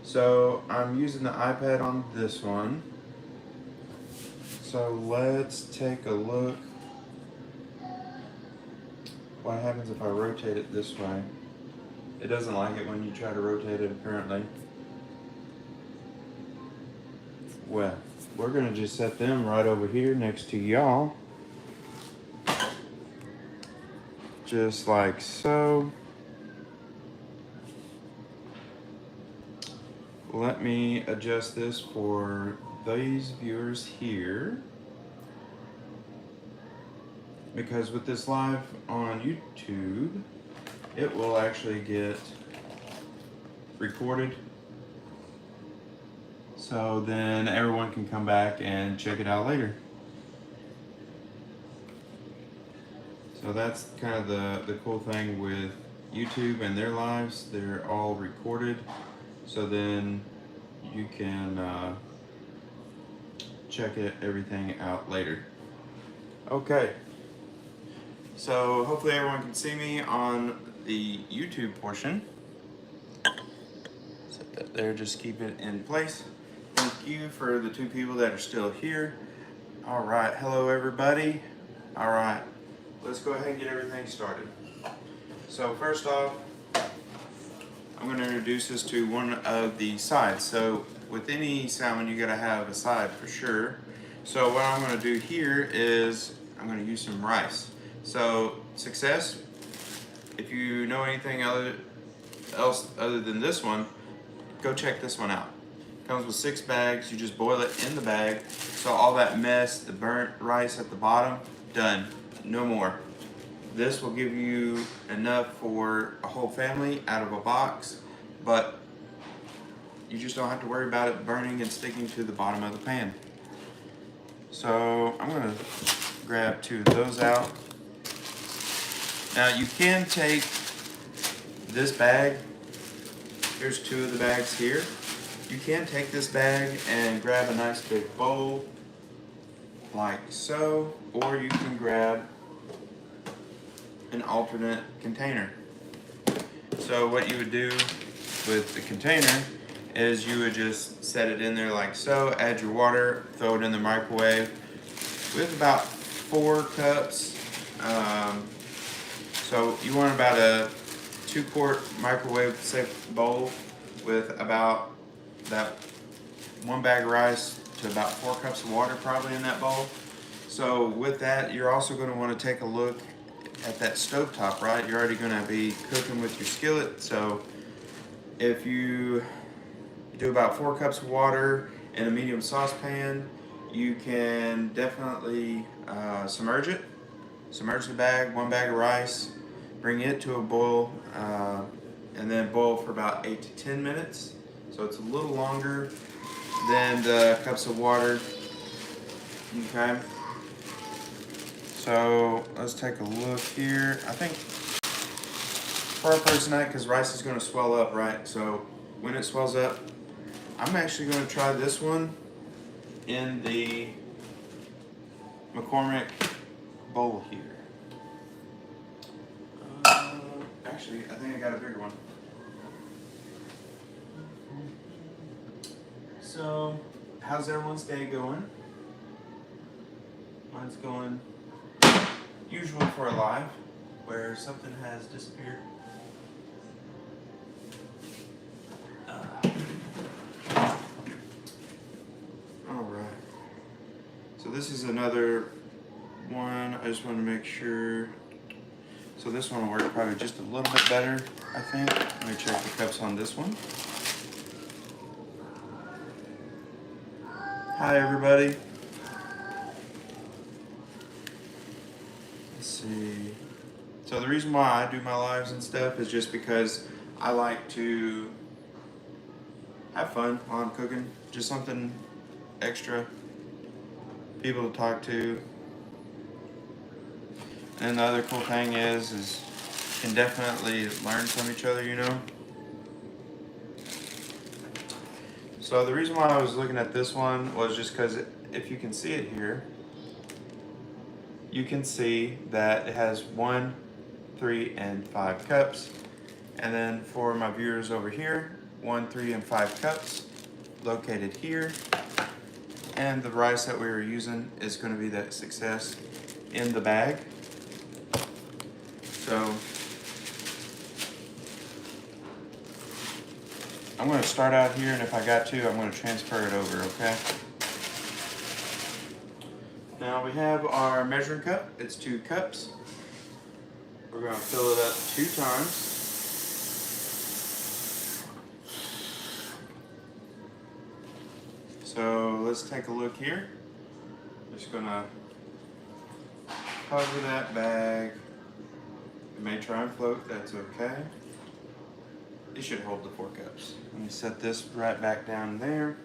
So I'm using the iPad on this one. So let's take a look. What happens if I rotate it this way? It doesn't like it when you try to rotate it, apparently. Well, we're gonna just set them right over here next to y'all. Just like so. Let me adjust this for these viewers here. Because with this live on YouTube, it will actually get recorded. So then everyone can come back and check it out later. So that's kind of the cool thing with YouTube and their lives. They're all recorded. So then you can check everything out later. Okay. So hopefully everyone can see me on the YouTube portion. Set that there, just keep it in place. Thank you for the 2 people that are still here. All right, hello everybody. All right, let's go ahead and get everything started. So first off, I'm going to introduce this to one of the sides. So with any salmon, you got to have a side for sure. So what I'm going to do here is I'm going to use some rice. So success, if you know anything else other than this one, go check this one out. It comes with 6 bags. You just boil it in the bag. So all that mess, the burnt rice at the bottom, done. No more. This will give you enough for a whole family out of a box, but you just don't have to worry about it burning and sticking to the bottom of the pan. So I'm gonna grab 2 of those out. Now you can take this bag, here's 2 of the bags here. You can take this bag and grab a nice big bowl like so, or you can grab an alternate container. So what you would do with the container is you would just set it in there like so, add your water, throw it in the microwave with about 4 cups. So you want about a 2-quart microwave safe bowl with about that 1 bag of rice to about 4 cups of water probably in that bowl. So with that, you're also going to want to take a look at that stovetop, right? You're already going to be cooking with your skillet. So if you do about 4 cups of water in a medium saucepan, you can definitely submerge it. Submerge the bag, 1 bag of rice, bring it to a boil, and then boil for about 8 to 10 minutes. So it's a little longer than the cups of water. Okay. So let's take a look here. I think for our first night, because rice is going to swell up, right? So when it swells up, I'm actually going to try this one in the McCormick bowl here. Actually, I think I got a bigger one. So, how's everyone's day going? Mine's going usual for a live, where something has disappeared. Alright. So this is another one. I just want to make sure. So this one will work probably just a little bit better, I think. Let me check the cups on this one. Hi everybody. Let's see. So the reason why I do my lives and stuff is just because I like to have fun while I'm cooking. Just something extra. People to talk to. And the other cool thing is you can definitely learn from each other, you know. So the reason why I was looking at this one was just because if you can see it here, you can see that it has 1, 3, and 5 cups. And then for my viewers over here, 1, 3, and 5 cups located here. And the rice that we were using is going to be that success in the bag. So I'm going to start out here, and if I got to, I'm going to transfer it over, okay? Now we have our measuring cup. It's 2 cups. We're going to fill it up 2 times. So let's take a look here. Just going to cover that bag. It may try and float, that's okay. It should hold the 4 cups. Let me set this right back down there.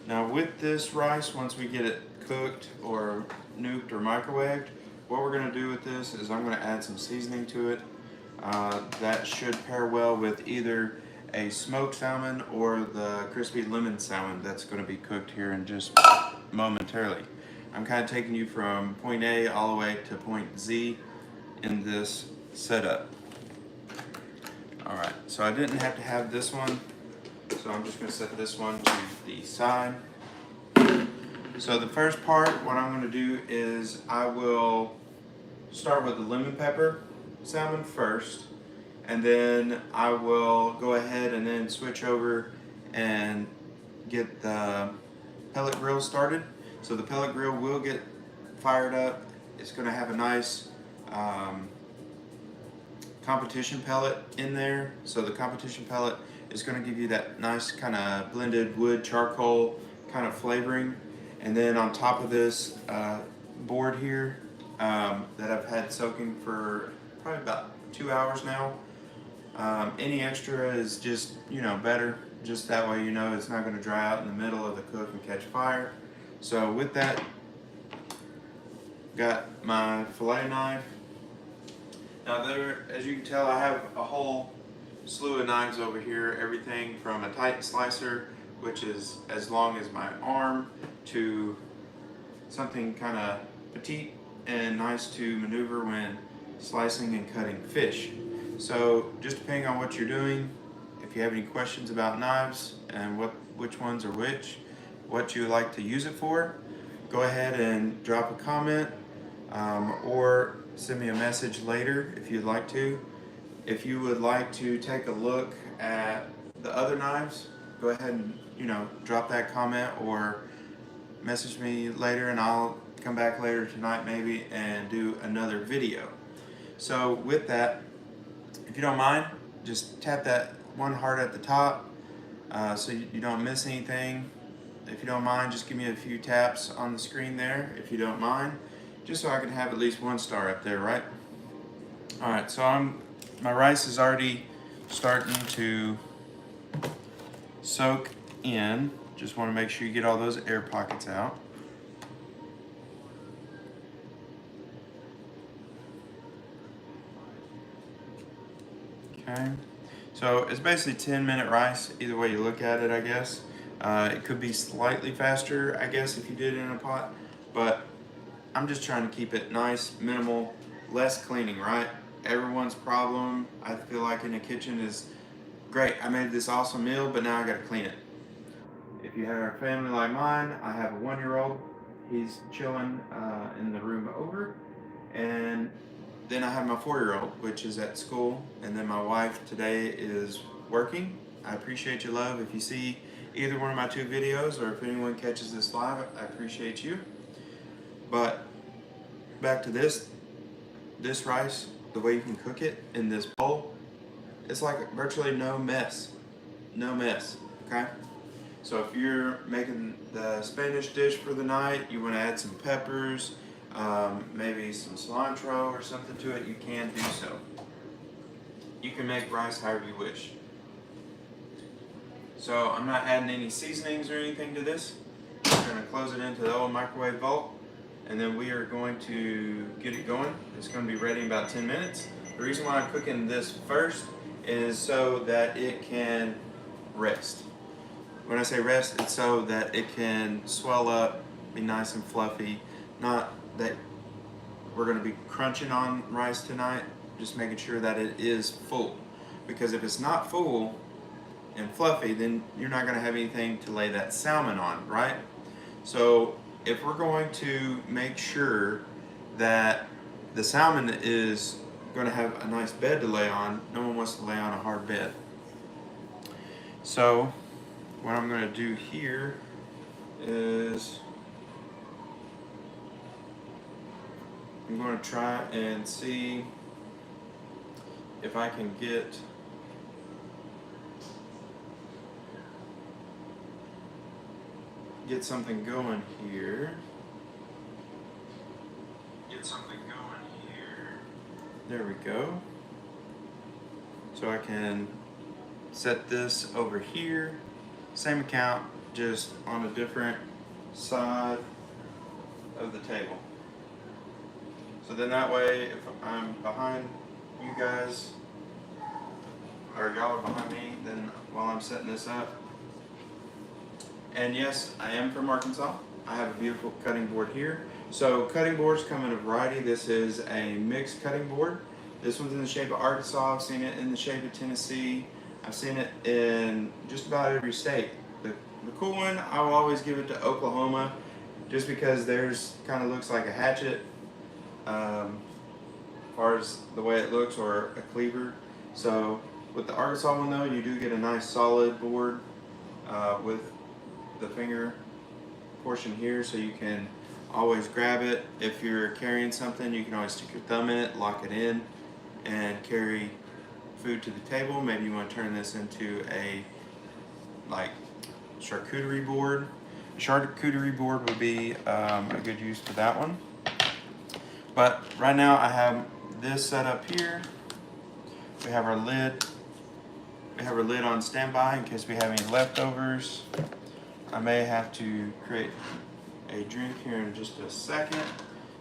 Now with this rice, once we get it cooked or nuked or microwaved, what we're gonna do with this is I'm gonna add some seasoning to it. That should pair well with either a smoked salmon or the crispy lemon salmon that's gonna be cooked here in just momentarily. I'm kind of taking you from point A all the way to point Z in this setup. All right, so I didn't have to have this one, so I'm just gonna set this one to the side. So the first part, what I'm gonna do is I will start with the lemon pepper salmon first, and then I will go ahead and then switch over and get the pellet grill started. So the pellet grill will get fired up. It's gonna have a nice competition pellet in there. So the competition pellet is gonna give you that nice kind of blended wood charcoal kind of flavoring. And then on top of this board here that I've had soaking for probably about 2 hours now. Any extra is just, better. Just that way it's not gonna dry out in the middle of the cook and catch fire. So with that, got my fillet knife. Now there, as you can tell, I have a whole slew of knives over here. Everything from a Titan slicer, which is as long as my arm, to something kind of petite and nice to maneuver when slicing and cutting fish. So just depending on what you're doing, if you have any questions about knives and which ones are what you would like to use it for, go ahead and drop a comment or send me a message later if you'd like to. If you would like to take a look at the other knives, go ahead and drop that comment or message me later, and I'll come back later tonight maybe and do another video. So with that, if you don't mind, just tap that 1 heart at the top so you don't miss anything. If you don't mind, just give me a few taps on the screen there, if you don't mind, just so I can have at least 1 star up there, right? All right, so my rice is already starting to soak in. Just want to make sure you get all those air pockets out. Okay, so it's basically 10-minute rice, either way you look at it, I guess. It could be slightly faster, I guess, if you did it in a pot, but I'm just trying to keep it nice, minimal, less cleaning, right? Everyone's problem, I feel like, in the kitchen is, great, I made this awesome meal, but now I gotta clean it. If you have a family like mine, I have a 1-year-old. He's chilling in the room over, and then I have my 4-year-old, which is at school, and then my wife today is working. I appreciate your love. If you see either one of my 2 videos, or if anyone catches this live, I appreciate you. But back to this rice, the way you can cook it in this bowl, it's like virtually no mess, okay? So if you're making the Spanish dish for the night, you want to add some peppers, maybe some cilantro or something to it, you can do so. You can make rice however you wish. So I'm not adding any seasonings or anything to this. I'm going to close it into the old microwave vault, and then we are going to get it going. It's going to be ready in about 10 minutes. The reason why I'm cooking this first is so that it can rest. When I say rest, it's so that it can swell up, be nice and fluffy, not that we're going to be crunching on rice tonight, just making sure that it is full. Because if it's not full and fluffy, then you're not going to have anything to lay that salmon on, right? So if we're going to make sure that the salmon is going to have a nice bed to lay on, no one wants to lay on a hard bed. So what I'm going to do here is I'm going to try and see if I can get something going here. There we go. So I can set this over here. Same account, just on a different side of the table. So then that way, if I'm behind you guys, or y'all are behind me, then while I'm setting this up. And yes, I am from Arkansas. I have a beautiful cutting board here. So cutting boards come in a variety. This is a mixed cutting board. This one's in the shape of Arkansas. I've seen it in the shape of Tennessee. I've seen it in just about every state. The cool one, I will always give it to Oklahoma, just because theirs kind of looks like a hatchet, as far as the way it looks, or a cleaver. So with the Arkansas one though, you do get a nice solid board with the finger portion here, so you can always grab it. If you're carrying something, you can always stick your thumb in it, lock it in, and carry food to the table. Maybe you want to turn this into a charcuterie board. A charcuterie board would be a good use for that one. But right now I have this set up here. We have our lid. We have our lid on standby in case we have any leftovers. I may have to create a drink here in just a second.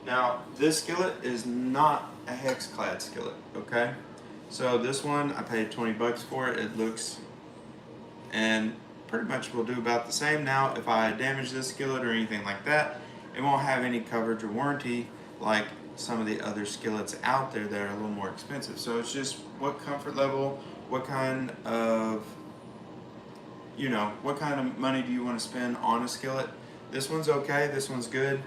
Now, this skillet is not a hex clad skillet, okay? So this one, I paid 20 bucks for it. It looks, and pretty much will do about the same. Now, if I damage this skillet or anything like that, it won't have any coverage or warranty like some of the other skillets out there that are a little more expensive. So it's just what comfort level, what kind of money do you want to spend on a skillet? This one's okay, this one's good.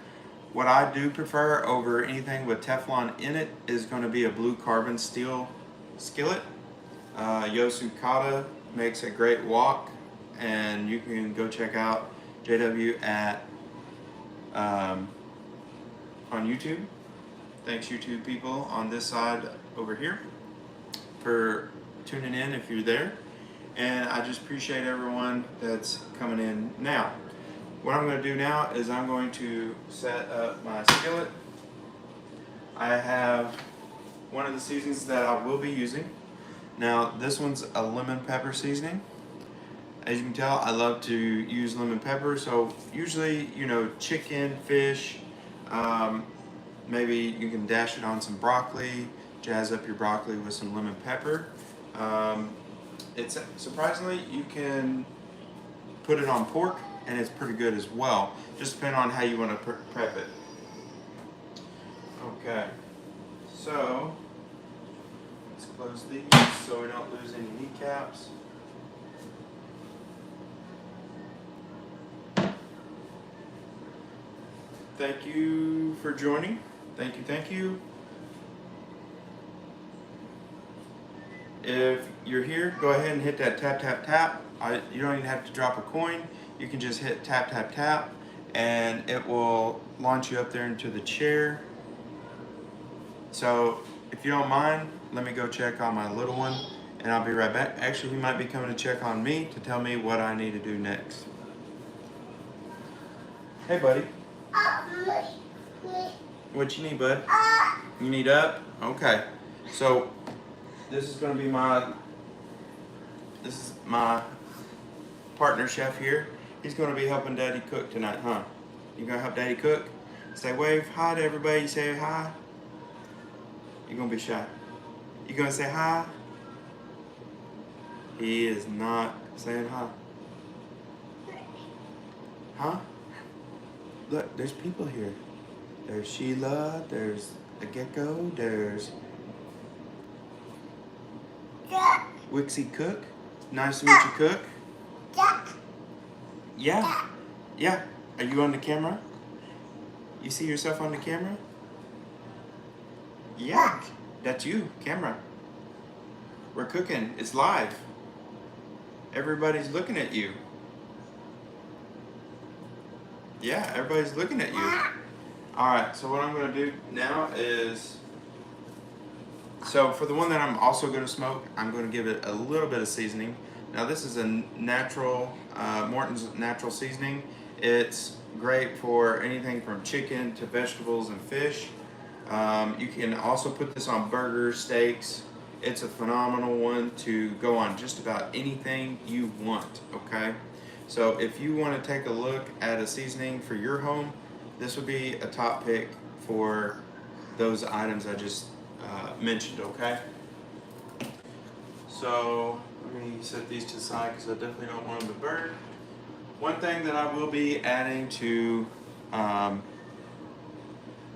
What I do prefer over anything with Teflon in it is going to be a blue carbon steel skillet. Yosukata makes a great wok, and you can go check out JW on YouTube. Thanks YouTube people on this side over here for tuning in if you're there. And I just appreciate everyone that's coming in now. What I'm going to do now is I'm going to set up my skillet. I have one of the seasonings that I will be using. Now this one's a lemon pepper seasoning. As you can tell, I love to use lemon pepper. So usually, chicken, fish, maybe you can dash it on some broccoli, jazz up your broccoli with some lemon pepper. It's surprisingly, you can put it on pork and it's pretty good as well, just depending on how you want to prep it. Okay, so let's close these so we don't lose any kneecaps. Thank you for joining. Thank you. If you're here, go ahead and hit that tap, tap, tap. You don't even have to drop a coin. You can just hit tap, tap, tap, and it will launch you up there into the chair. So if you don't mind, let me go check on my little one, and I'll be right back. Actually, he might be coming to check on me to tell me what I need to do next. Hey, buddy. What you need, bud? You need up? Okay. So this is going to be my partner chef here. He's going to be helping Daddy cook tonight, huh? You going to help Daddy cook? Say wave hi to everybody. Say hi. You're going to be shy. You going to say hi? He is not saying hi. Huh? Look, there's people here. There's Sheila, there's a gecko. There's Wixie Cook. Nice to meet you, Cook. Yeah. Yeah. Are you on the camera? You see yourself on the camera? Yeah. That's you, camera. We're cooking. It's live. Everybody's looking at you. Yeah, everybody's looking at you. Alright, so what I'm going to do now is, so for the one that I'm also going to smoke, I'm going to give it a little bit of seasoning. Now this is a natural, Morton's natural seasoning. It's great for anything from chicken to vegetables and fish. You can also put this on burgers, steaks. It's a phenomenal one to go on just about anything you want, okay? So if you want to take a look at a seasoning for your home, this would be a top pick for those items I just mentioned, okay? So let me set these to the side because I definitely don't want them to burn. One thing that I will be adding to, I'm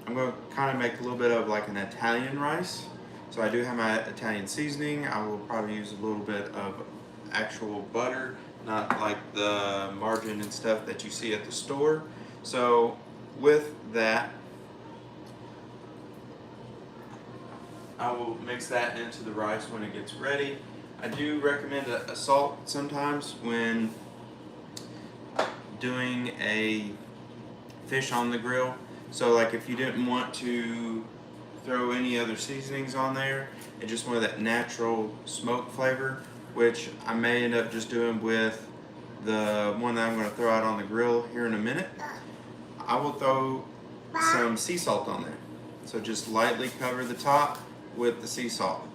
going to kind of make a little bit of like an Italian rice. So I do have my Italian seasoning. I will probably use a little bit of actual butter, not like the margarine and stuff that you see at the store. So with that, I will mix that into the rice when it gets ready. I do recommend a salt sometimes when doing a fish on the grill. So like if you didn't want to throw any other seasonings on there and just wanted that natural smoke flavor, which I may end up just doing with the one that I'm going to throw out on the grill here in a minute, I will throw some sea salt on there. So just lightly cover the top with the sea salt.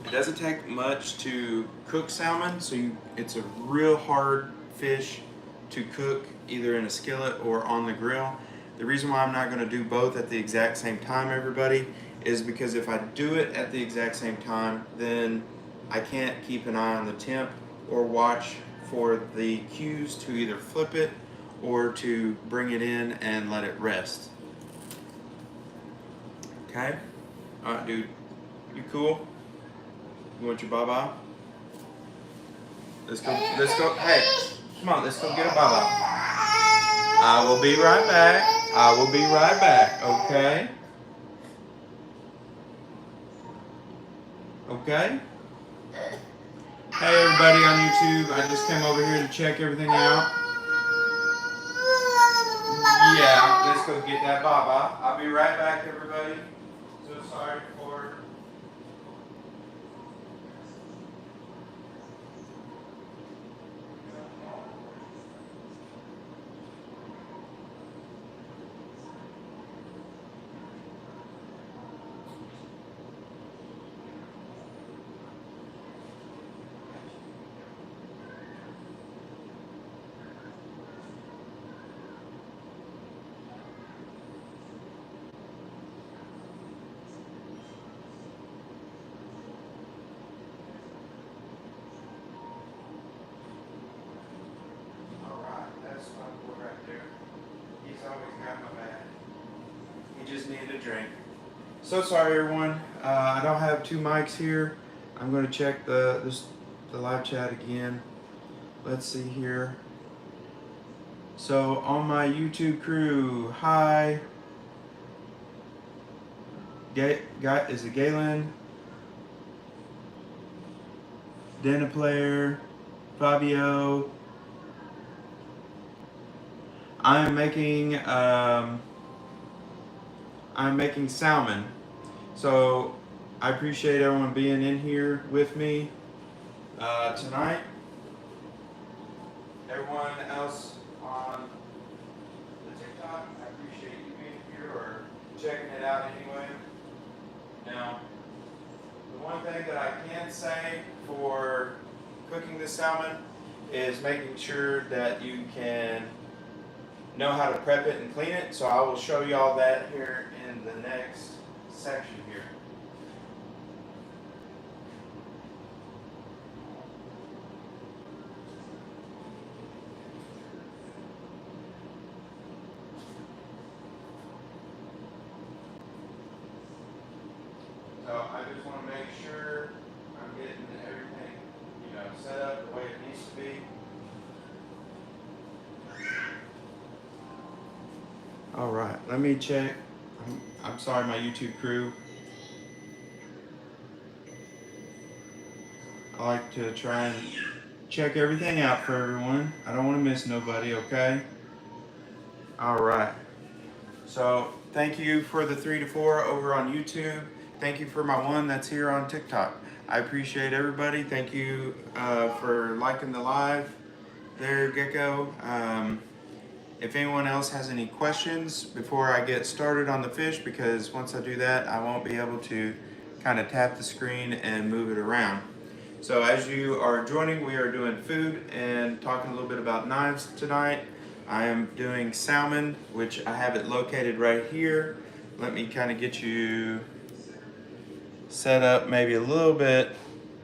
It doesn't take much to cook salmon, so it's a real hard fish to cook either in a skillet or on the grill. The reason why I'm not going to do both at the exact same time, everybody, is because if I do it at the exact same time, then I can't keep an eye on the temp or watch for the cues to either flip it or to bring it in and let it rest. Okay? Alright, dude. You cool? You want your baba? Let's go, hey, come on, let's go get a baba. I will be right back. I will be right back, okay? Okay? Hey everybody on YouTube, I just came over here to check everything out. Yeah, let's go get that baba. I'll be right back, everybody. So sorry for... Just needed a drink. So sorry everyone, I don't have two mics here. I'm going to check the live chat again. Let's see here. So on my YouTube crew, hi. Is it Galen? Dana Player, Fabio. I'm making salmon. So I appreciate everyone being in here with me tonight. Everyone else on the TikTok, I appreciate you being here or checking it out anyway. Now, the one thing that I can say for cooking this salmon is making sure that you can know how to prep it and clean it. So I will show you all that here in the next section here. So I just want to make sure I'm getting everything, set up the way it needs to be. All right, let me check. I'm sorry, my YouTube crew. I like to try and check everything out for everyone. I don't want to miss nobody, okay? All right. So thank you for the 3 to 4 over on YouTube. Thank you for my one that's here on TikTok. I appreciate everybody. Thank you for liking the live there, Gecko. If anyone else has any questions before I get started on the fish, because once I do that, I won't be able to kind of tap the screen and move it around. So as you are joining, we are doing food and talking a little bit about knives tonight. I am doing salmon, which I have it located right here. Let me kind of get you set up maybe a little bit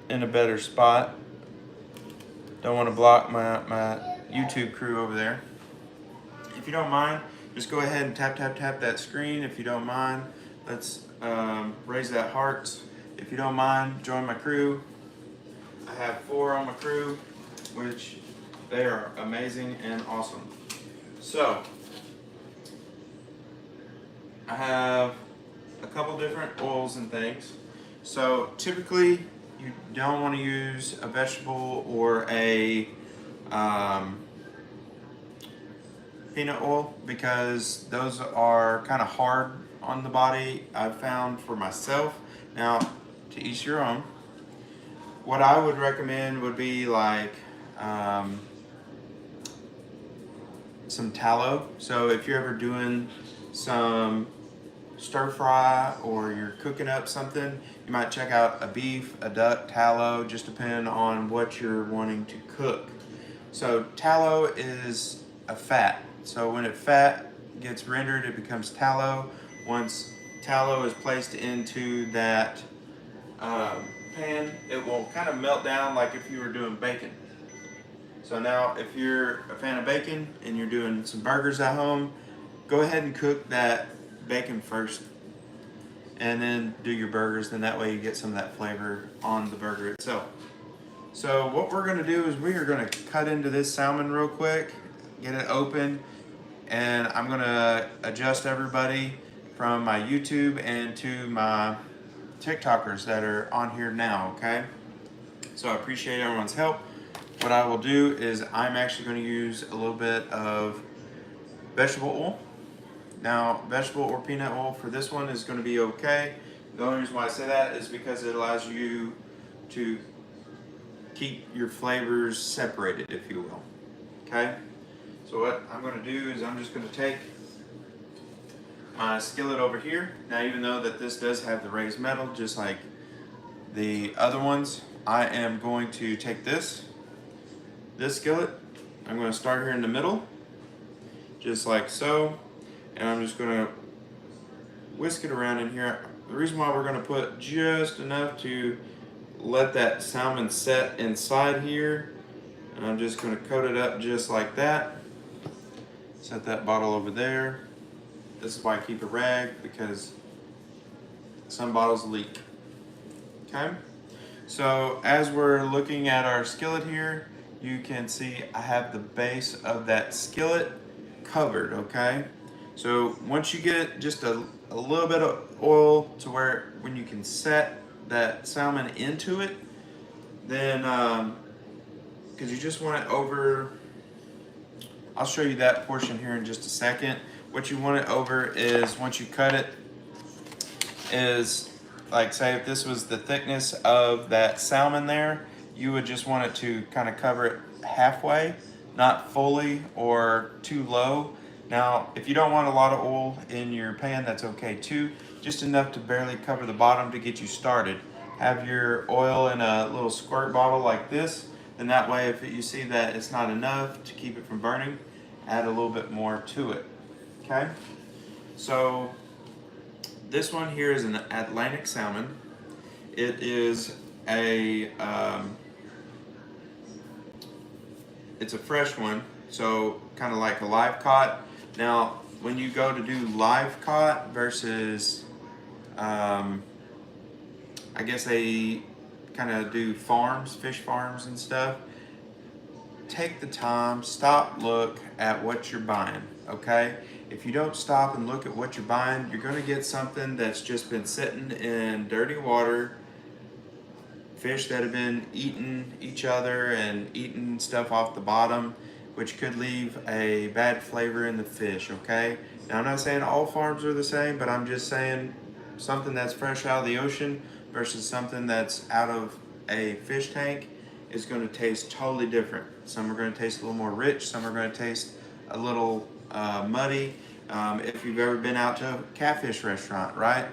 in a better spot. Don't want to block my YouTube crew over there. If you don't mind, just go ahead and tap that screen. If you don't mind, let's raise that heart. If you don't mind, join my crew. I have 4 on my crew, which they are amazing and awesome. So, I have a couple different oils and things. So typically, you don't want to use a vegetable or a peanut oil because those are kind of hard on the body, I've found for myself. Now, to each your own. What I would recommend would be like some tallow. So if you're ever doing some stir fry or you're cooking up something, you might check out a beef, a duck, tallow, just depending on what you're wanting to cook. So tallow is a fat. So when fat gets rendered, it becomes tallow. Once tallow is placed into that pan, it will kind of melt down like if you were doing bacon. So now if you're a fan of bacon and you're doing some burgers at home, go ahead and cook that bacon first and then do your burgers, then that way you get some of that flavor on the burger itself. So what we're going to do is we are going to cut into this salmon real quick, get it open, and I'm going to adjust everybody from my YouTube and to my TikTokers that are on here now, okay? So I appreciate everyone's help. What I will do is I'm actually going to use a little bit of vegetable oil. Now, vegetable or peanut oil for this one is going to be okay. The only reason why I say that is because it allows you to keep your flavors separated, if you will, okay? So what I'm going to do is I'm just going to take my skillet over here. Now, even though that this does have the raised metal, just like the other ones, I am going to take this skillet. I'm going to start here in the middle, just like so, and I'm just going to whisk it around in here. The reason why we're going to put just enough to let that salmon set inside here, and I'm just going to coat it up just like that. Set that bottle over there. This is why I keep a rag, because some bottles leak. Okay, so as we're looking at our skillet here, you can see I have the base of that skillet covered, okay? So once you get just a little bit of oil to where when you can set that salmon into it, then, because you just want it over, I'll show you that portion here in just a second. What you want it over is, once you cut it, is like, say if this was the thickness of that salmon there, you would just want it to kind of cover it halfway, not fully or too low. Now, if you don't want a lot of oil in your pan, that's okay too. Just enough to barely cover the bottom to get you started. Have your oil in a little squirt bottle like this, and that way if you see that it's not enough to keep it from burning, add a little bit more to it, okay? So this one here is an Atlantic salmon. It is a it's a fresh one, so kind of like a live caught. Now, when you go to do live caught versus I guess they kind of do farms, fish farms and stuff. Take the time, stop, look at what you're buying, okay? If you don't stop and look at what you're buying, you're gonna get something that's just been sitting in dirty water, fish that have been eating each other and eating stuff off the bottom, which could leave a bad flavor in the fish, okay? Now, I'm not saying all farms are the same, but I'm just saying something that's fresh out of the ocean versus something that's out of a fish tank is going to taste totally different. Some are going to taste a little more rich, some are going to taste a little muddy. If you've ever been out to a catfish restaurant, right?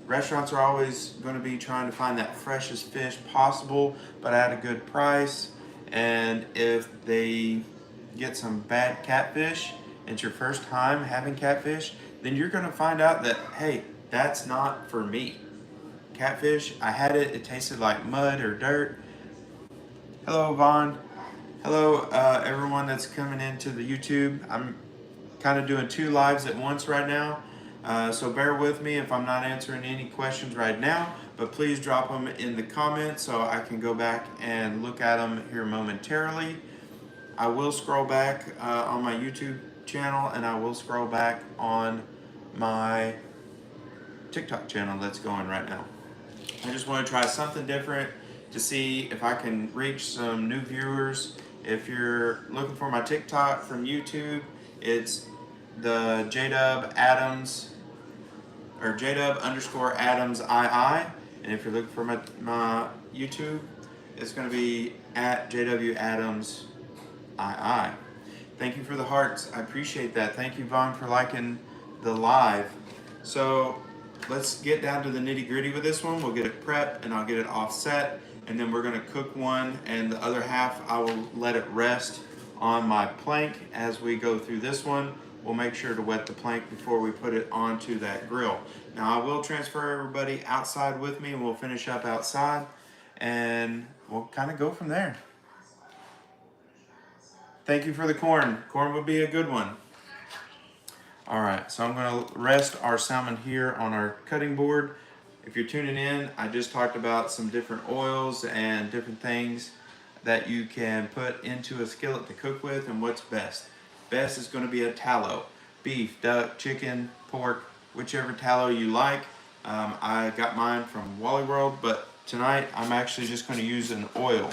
Restaurants are always going to be trying to find that freshest fish possible, but at a good price. And if they get some bad catfish, and it's your first time having catfish, then you're going to find out that, hey, that's not for me. Catfish, I had it, it tasted like mud or dirt. Hello, Vaughn. Hello, everyone that's coming into the YouTube. I'm kind of doing 2 lives at once right now. So bear with me if I'm not answering any questions right now, but please drop them in the comments so I can go back and look at them here momentarily. I will scroll back on my YouTube channel, and I will scroll back on my TikTok channel that's going right now. I just want to try something different to see if I can reach some new viewers. If you're looking for my TikTok from YouTube, it's the JW Adams or JW_Adams II. And if you're looking for my YouTube, it's going to be at JW Adams II. Thank you for the hearts. I appreciate that. Thank you, Vaughn, for liking the live. So let's get down to the nitty gritty with this one. We'll get it prepped and I'll get it offset, and then we're going to cook one, and the other half I will let it rest on my plank as we go through this one. We'll make sure to wet the plank before we put it onto that grill. Now I will transfer everybody outside with me, and we'll finish up outside, and we'll kind of go from there. Thank you for the corn. Corn would be a good one. All right, so I'm going to rest our salmon here on our cutting board. If you're tuning in, I just talked about some different oils and different things that you can put into a skillet to cook with, and what's best. Best is going to be a tallow. Beef, duck, chicken, pork, whichever tallow you like. I got mine from Wally World, but tonight I'm actually just going to use an oil.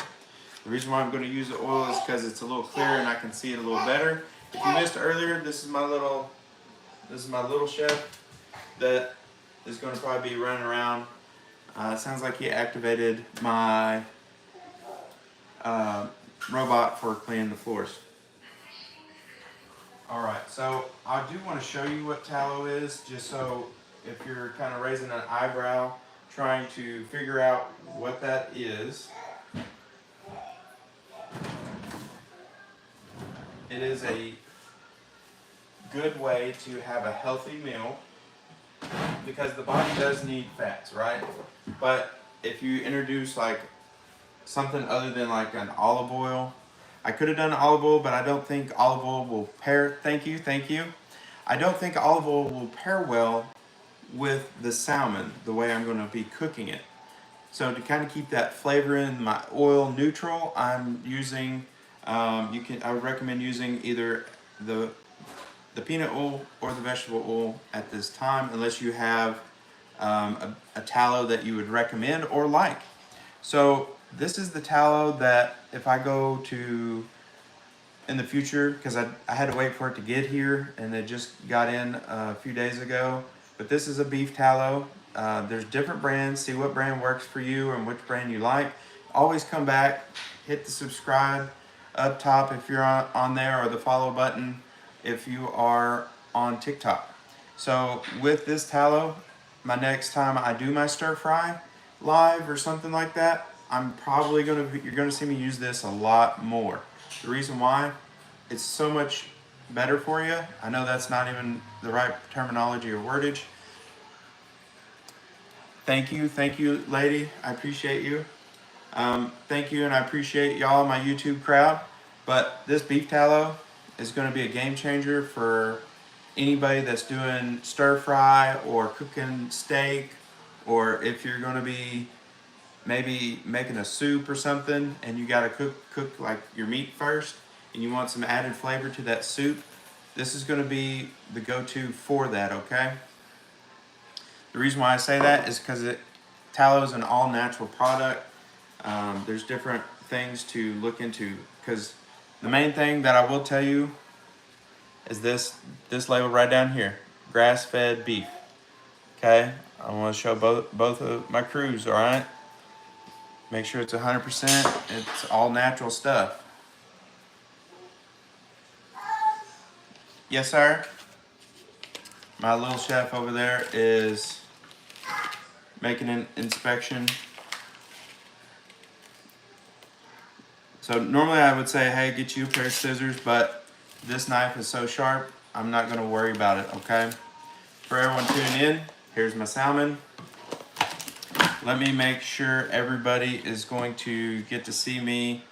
The reason why I'm going to use the oil is because it's a little clearer and I can see it a little better. If you missed earlier, this is my little chef that is going to probably be running around. It sounds like he activated my robot for cleaning the floors. All right, so I do want to show you what tallow is, just so if you're kind of raising an eyebrow, trying to figure out what that is. It is a good way to have a healthy meal because the body does need fats, right? But if you introduce like something other than like an olive oil, I could have done olive oil, but I don't think olive oil will pair. Thank you. I don't think olive oil will pair well with the salmon the way I'm going to be cooking it. So to kind of keep that flavor in my oil neutral, I'm using, I would recommend using either the peanut oil or the vegetable oil at this time, unless you have a tallow that you would recommend or like. So this is the tallow that if I go to in the future, because I had to wait for it to get here and it just got in a few days ago, but this is a beef tallow. There's different brands. See what brand works for you and which brand you like. Always come back, hit the subscribe up top if you're on there, or the follow button if you are on TikTok. So with this tallow, my next time I do my stir fry live or something like that, you're gonna see me use this a lot more. The reason why, it's so much better for you. I know that's not even the right terminology or wordage. Thank you, lady. I appreciate you. Thank you, and I appreciate y'all, my YouTube crowd. But this beef tallow is going to be a game changer for anybody that's doing stir fry or cooking steak or if you're gonna be maybe making a soup or something and you gotta cook like your meat first and you want some added flavor to that soup, this is gonna be the go-to for that, okay? The reason why I say that is because tallow is an all-natural product. There's different things to look into, because the main thing that I will tell you is this label right down here, grass-fed beef. Okay, I want to show both of my crews. All right, make sure it's 100%. It's all natural stuff. Yes, sir. My little chef over there is making an inspection. So normally I would say, hey, get you a pair of scissors, but this knife is so sharp, I'm not gonna worry about it, okay? For everyone tuning in, here's my salmon. Let me make sure everybody is going to get to see me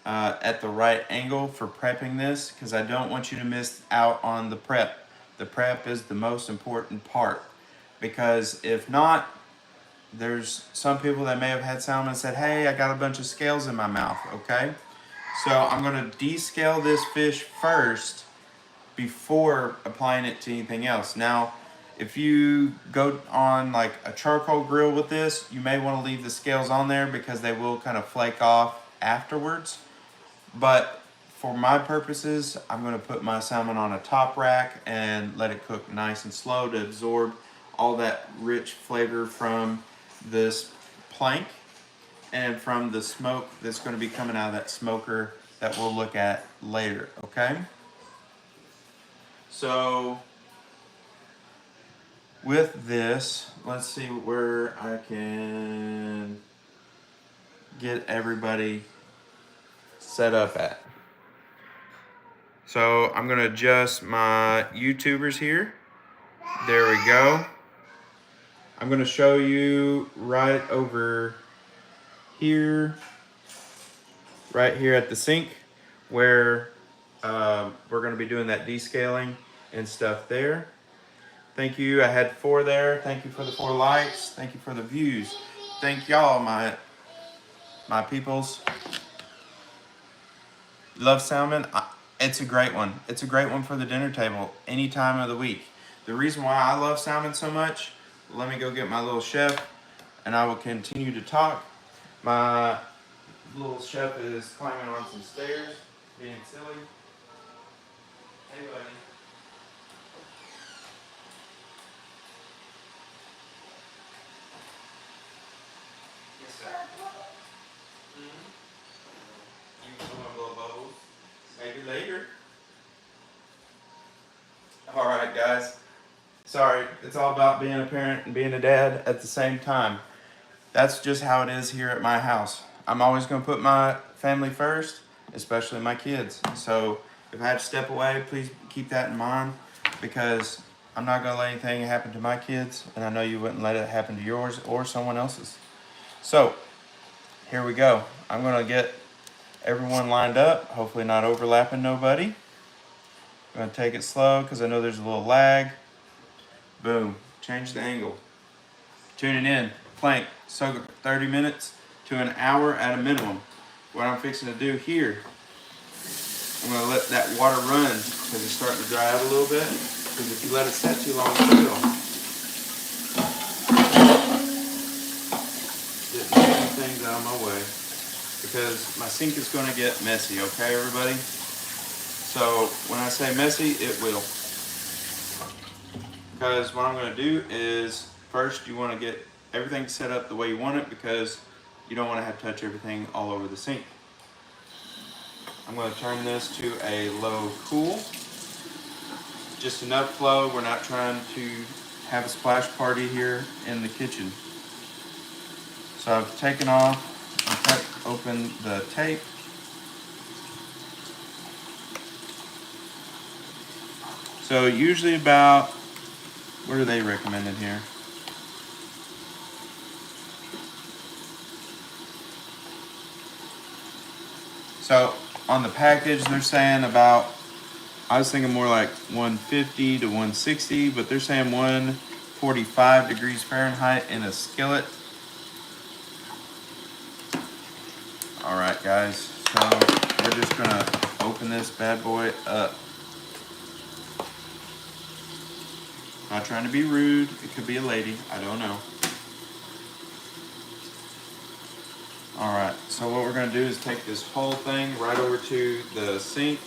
at the right angle for prepping this, because I don't want you to miss out on the prep. The prep is the most important part, because if not, there's some people that may have had salmon and said, hey, I got a bunch of scales in my mouth, okay? So I'm gonna descale this fish first before applying it to anything else. Now, if you go on like a charcoal grill with this, you may wanna leave the scales on there because they will kind of flake off afterwards. But for my purposes, I'm gonna put my salmon on a top rack and let it cook nice and slow to absorb all that rich flavor from this plank and from the smoke that's going to be coming out of that smoker that we'll look at later, okay? So with this, let's see where I can get everybody set up at. So I'm going to adjust my YouTubers here. There we go. I'm going to show you right over here, right here at the sink, where we're going to be doing that descaling and stuff there. Thank you. I had 4 there. Thank you for the 4 likes. Thank you for the views. Thank y'all, my peoples. Love salmon. It's a great one. It's a great one for the dinner table any time of the week. The reason why I love salmon so much, let me go get my little chef and I will continue to talk. My little chef is climbing on some stairs, being silly. Hey, buddy. Yes, sir. You want to blow bubbles? Maybe later. All right, guys. Sorry, it's all about being a parent and being a dad at the same time. That's just how it is here at my house. I'm always going to put my family first, especially my kids. So if I have to step away, please keep that in mind, because I'm not going to let anything happen to my kids, and I know you wouldn't let it happen to yours or someone else's. So here we go. I'm going to get everyone lined up, hopefully not overlapping nobody. I'm going to take it slow because I know there's a little lag. Boom. Change the angle. Tuning in. Plank. Soak it for 30 minutes to an hour at a minimum. What I'm fixing to do here, I'm going to let that water run because it's starting to dry out a little bit. Because if you let it set too long, it will. Getting things out of my way, because my sink is going to get messy, okay, everybody? So when I say messy, it will. Because what I'm going to do is, first you want to get everything set up the way you want it, because you don't want to have to touch everything all over the sink. I'm going to turn this to a low cool. Just enough flow. We're not trying to have a splash party here in the kitchen. So I've taken off and cut open the tape. So usually about, what are they recommended here? So on the package, they're saying about, I was thinking more like 150 to 160, but they're saying 1 45 degrees Fahrenheit in a skillet. All right, guys, so we're just gonna open this bad boy up. Not trying to be rude, it could be a lady, I don't know. All right, so what we're gonna do is take this whole thing right over to the sink.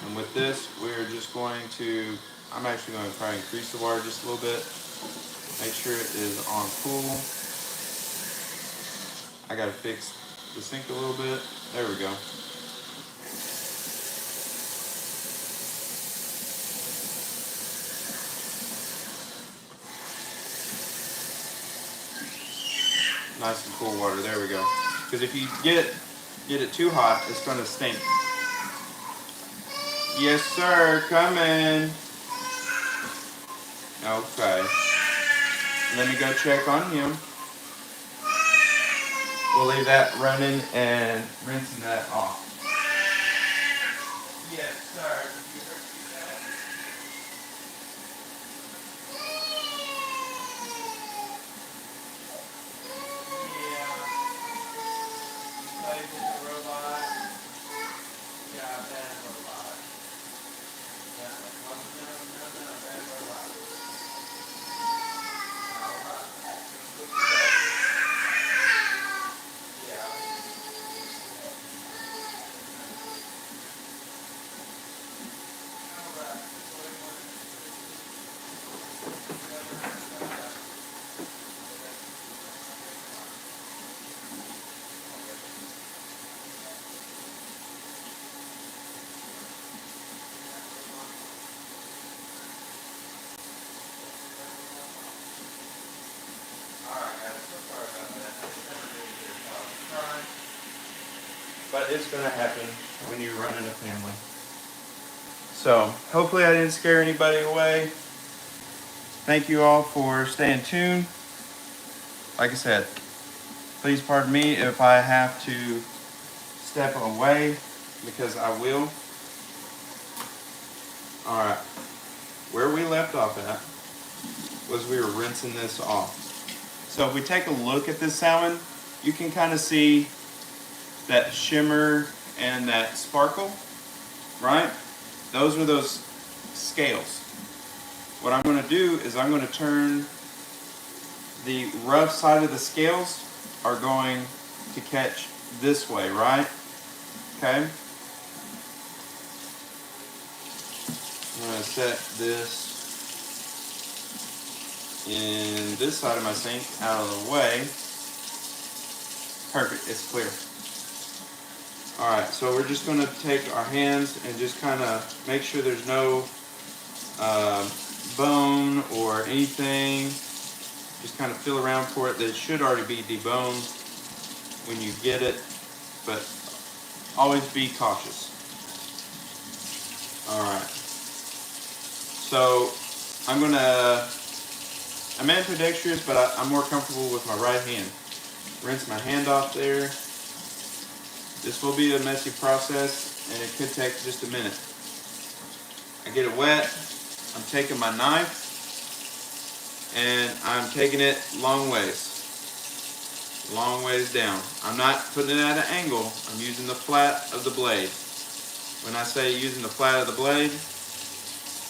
And with this, we're just going to, I'm actually going to try and increase the water just a little bit. Make sure it is on full. I gotta fix the sink a little bit. There we go. Nice and cool water, there we go. Because if you get it too hot, it's gonna stink. Yes, sir, come in. Okay. Let me go check on him. We'll leave that running and rinsing that off. Yes, sir. But it's gonna happen when you're running a family. So hopefully I didn't scare anybody away. Thank you all for staying tuned. Like I said, please pardon me if I have to step away, because I will. All right, where we left off at was we were rinsing this off. So if we take a look at this salmon, you can kind of see that shimmer and that sparkle, right? Those are those scales. What I'm going to do is I'm going to turn the rough side of the scales are going to catch this way, right? Okay. I'm going to set this in this side of my sink out of the way. Perfect, it's clear. All right, so we're just gonna take our hands and just kind of make sure there's no bone or anything. Just kind of feel around for it. That should already be deboned when you get it, but always be cautious. All right, so I'm ambidextrous, but I'm more comfortable with my right hand. Rinse my hand off there. This will be a messy process, and it could take just a minute. I get it wet. I'm taking my knife, and I'm taking it long ways down. I'm not putting it at an angle. I'm using the flat of the blade. When I say using the flat of the blade,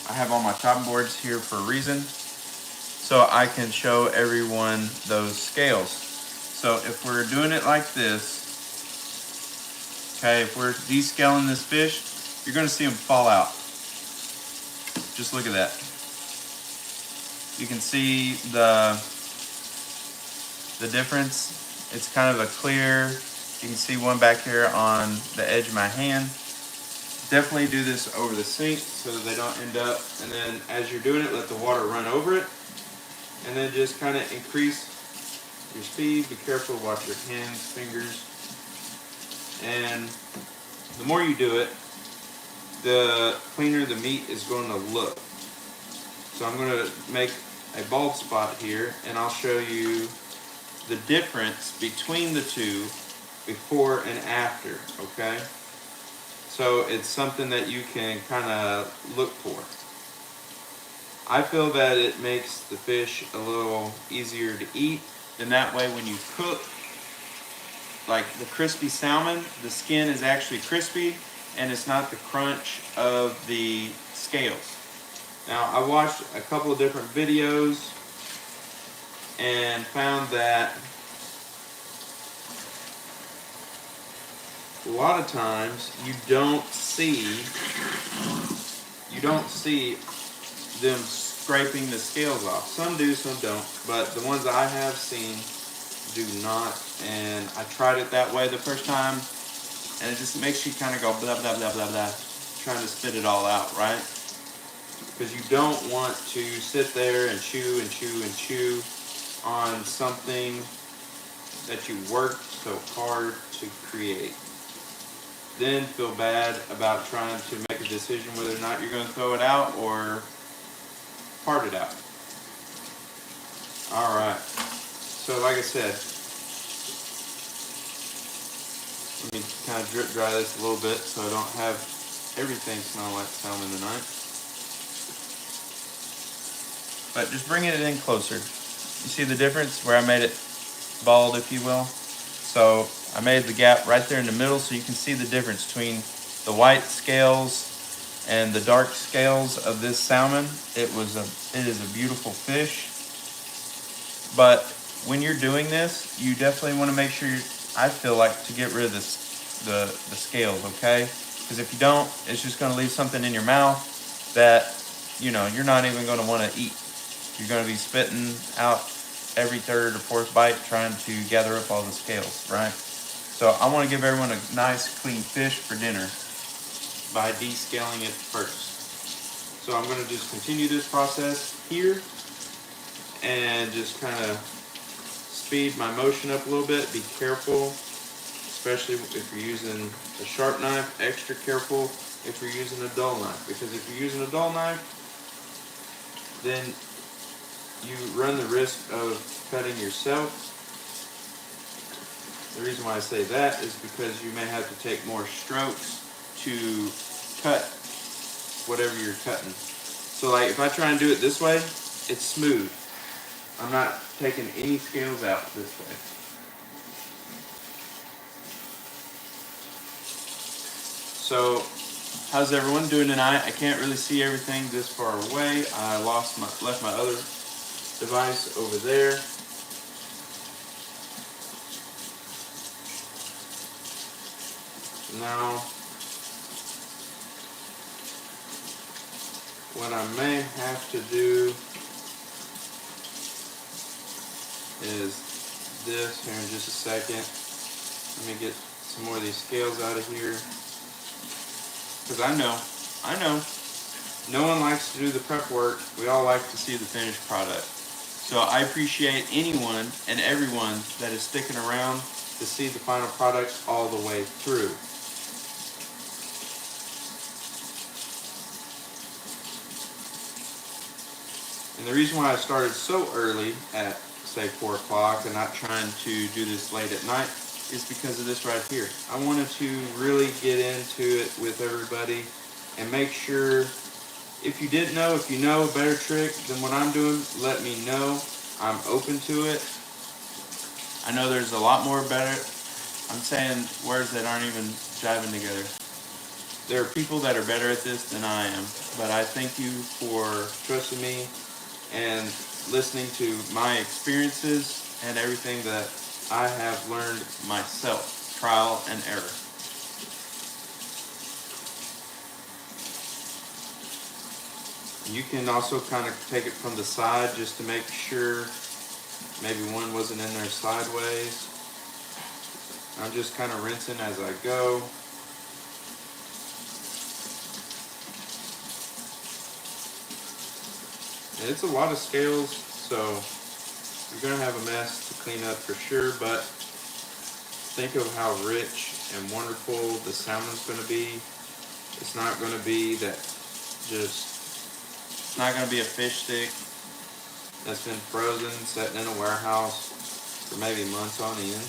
I have all my chopping boards here for a reason, so I can show everyone those scales. So if we're doing it like this, okay, if we're descaling this fish, you're gonna see them fall out. Just look at that. You can see the difference. It's kind of a clear, you can see one back here on the edge of my hand. Definitely do this over the sink so that they don't end up, and then as you're doing it, let the water run over it, and then just kind of increase your speed. Be careful, watch your hands, fingers. And the more you do it, the cleaner the meat is going to look. So I'm going to make a bald spot here, and I'll show you the difference between the two before and after, okay? So it's something that you can kind of look for. I feel that it makes the fish a little easier to eat, and that way when you cook, like the crispy salmon, the skin is actually crispy, and it's not the crunch of the scales. Now, I watched a couple of different videos and found that a lot of times you don't see them scraping the scales off. Some do, some don't, but the ones I have seen do not. And I tried it that way the first time, and it just makes you kind of go blah blah blah blah blah, trying to spit it all out, right? Because you don't want to sit there and chew and chew and chew on something that you worked so hard to create. Then feel bad about trying to make a decision whether or not you're going to throw it out or part it out. All right. So like I said, let me kind of drip dry this a little bit so I don't have everything smell like salmon tonight. But just bringing it in closer. You see the difference where I made it bald, if you will? So I made the gap right there in the middle so you can see the difference between the white scales and the dark scales of this salmon. It is a beautiful fish. But when you're doing this, you definitely want to make sure I feel like to get rid of the scales, okay? Because if you don't, it's just going to leave something in your mouth that, you know, you're not even going to want to eat. You're going to be spitting out every third or fourth bite trying to gather up all the scales, right? So I want to give everyone a nice clean fish for dinner by descaling it first. So I'm going to just continue this process here and just kind of speed my motion up a little bit. Be careful, especially if you're using a sharp knife. Extra careful if you're using a dull knife, because if you're using a dull knife, then you run the risk of cutting yourself. The reason why I say that is because you may have to take more strokes to cut whatever you're cutting. So like if I try and do it this way, it's smooth. I'm not taking any scales out this way. So how's everyone doing tonight? I can't really see everything this far away. I left my other device over there. Now, what I may have to do is this here in just a second. Let me get some more of these scales out of here. Because I know, no one likes to do the prep work. We all like to see the finished product. So I appreciate anyone and everyone that is sticking around to see the final product all the way through. And the reason why I started so early at, say, 4 o'clock and not trying to do this late at night is because of this right here. I wanted to really get into it with everybody and make sure, if you didn't know, if you know a better trick than what I'm doing, let me know. I'm open to it. I know there's a lot more better. I'm saying words that aren't even jiving together. There are people that are better at this than I am, but I thank you for trusting me and listening to my experiences and everything that I have learned myself, trial and error. You can also kind of take it from the side just to make sure maybe one wasn't in there sideways. I'm just kind of rinsing as I go. And it's a lot of scales, so you're going to have a mess to clean up for sure, but think of how rich and wonderful the salmon's going to be. It's not going to be that it's not going to be a fish stick that's been frozen, sitting in a warehouse for maybe months on end.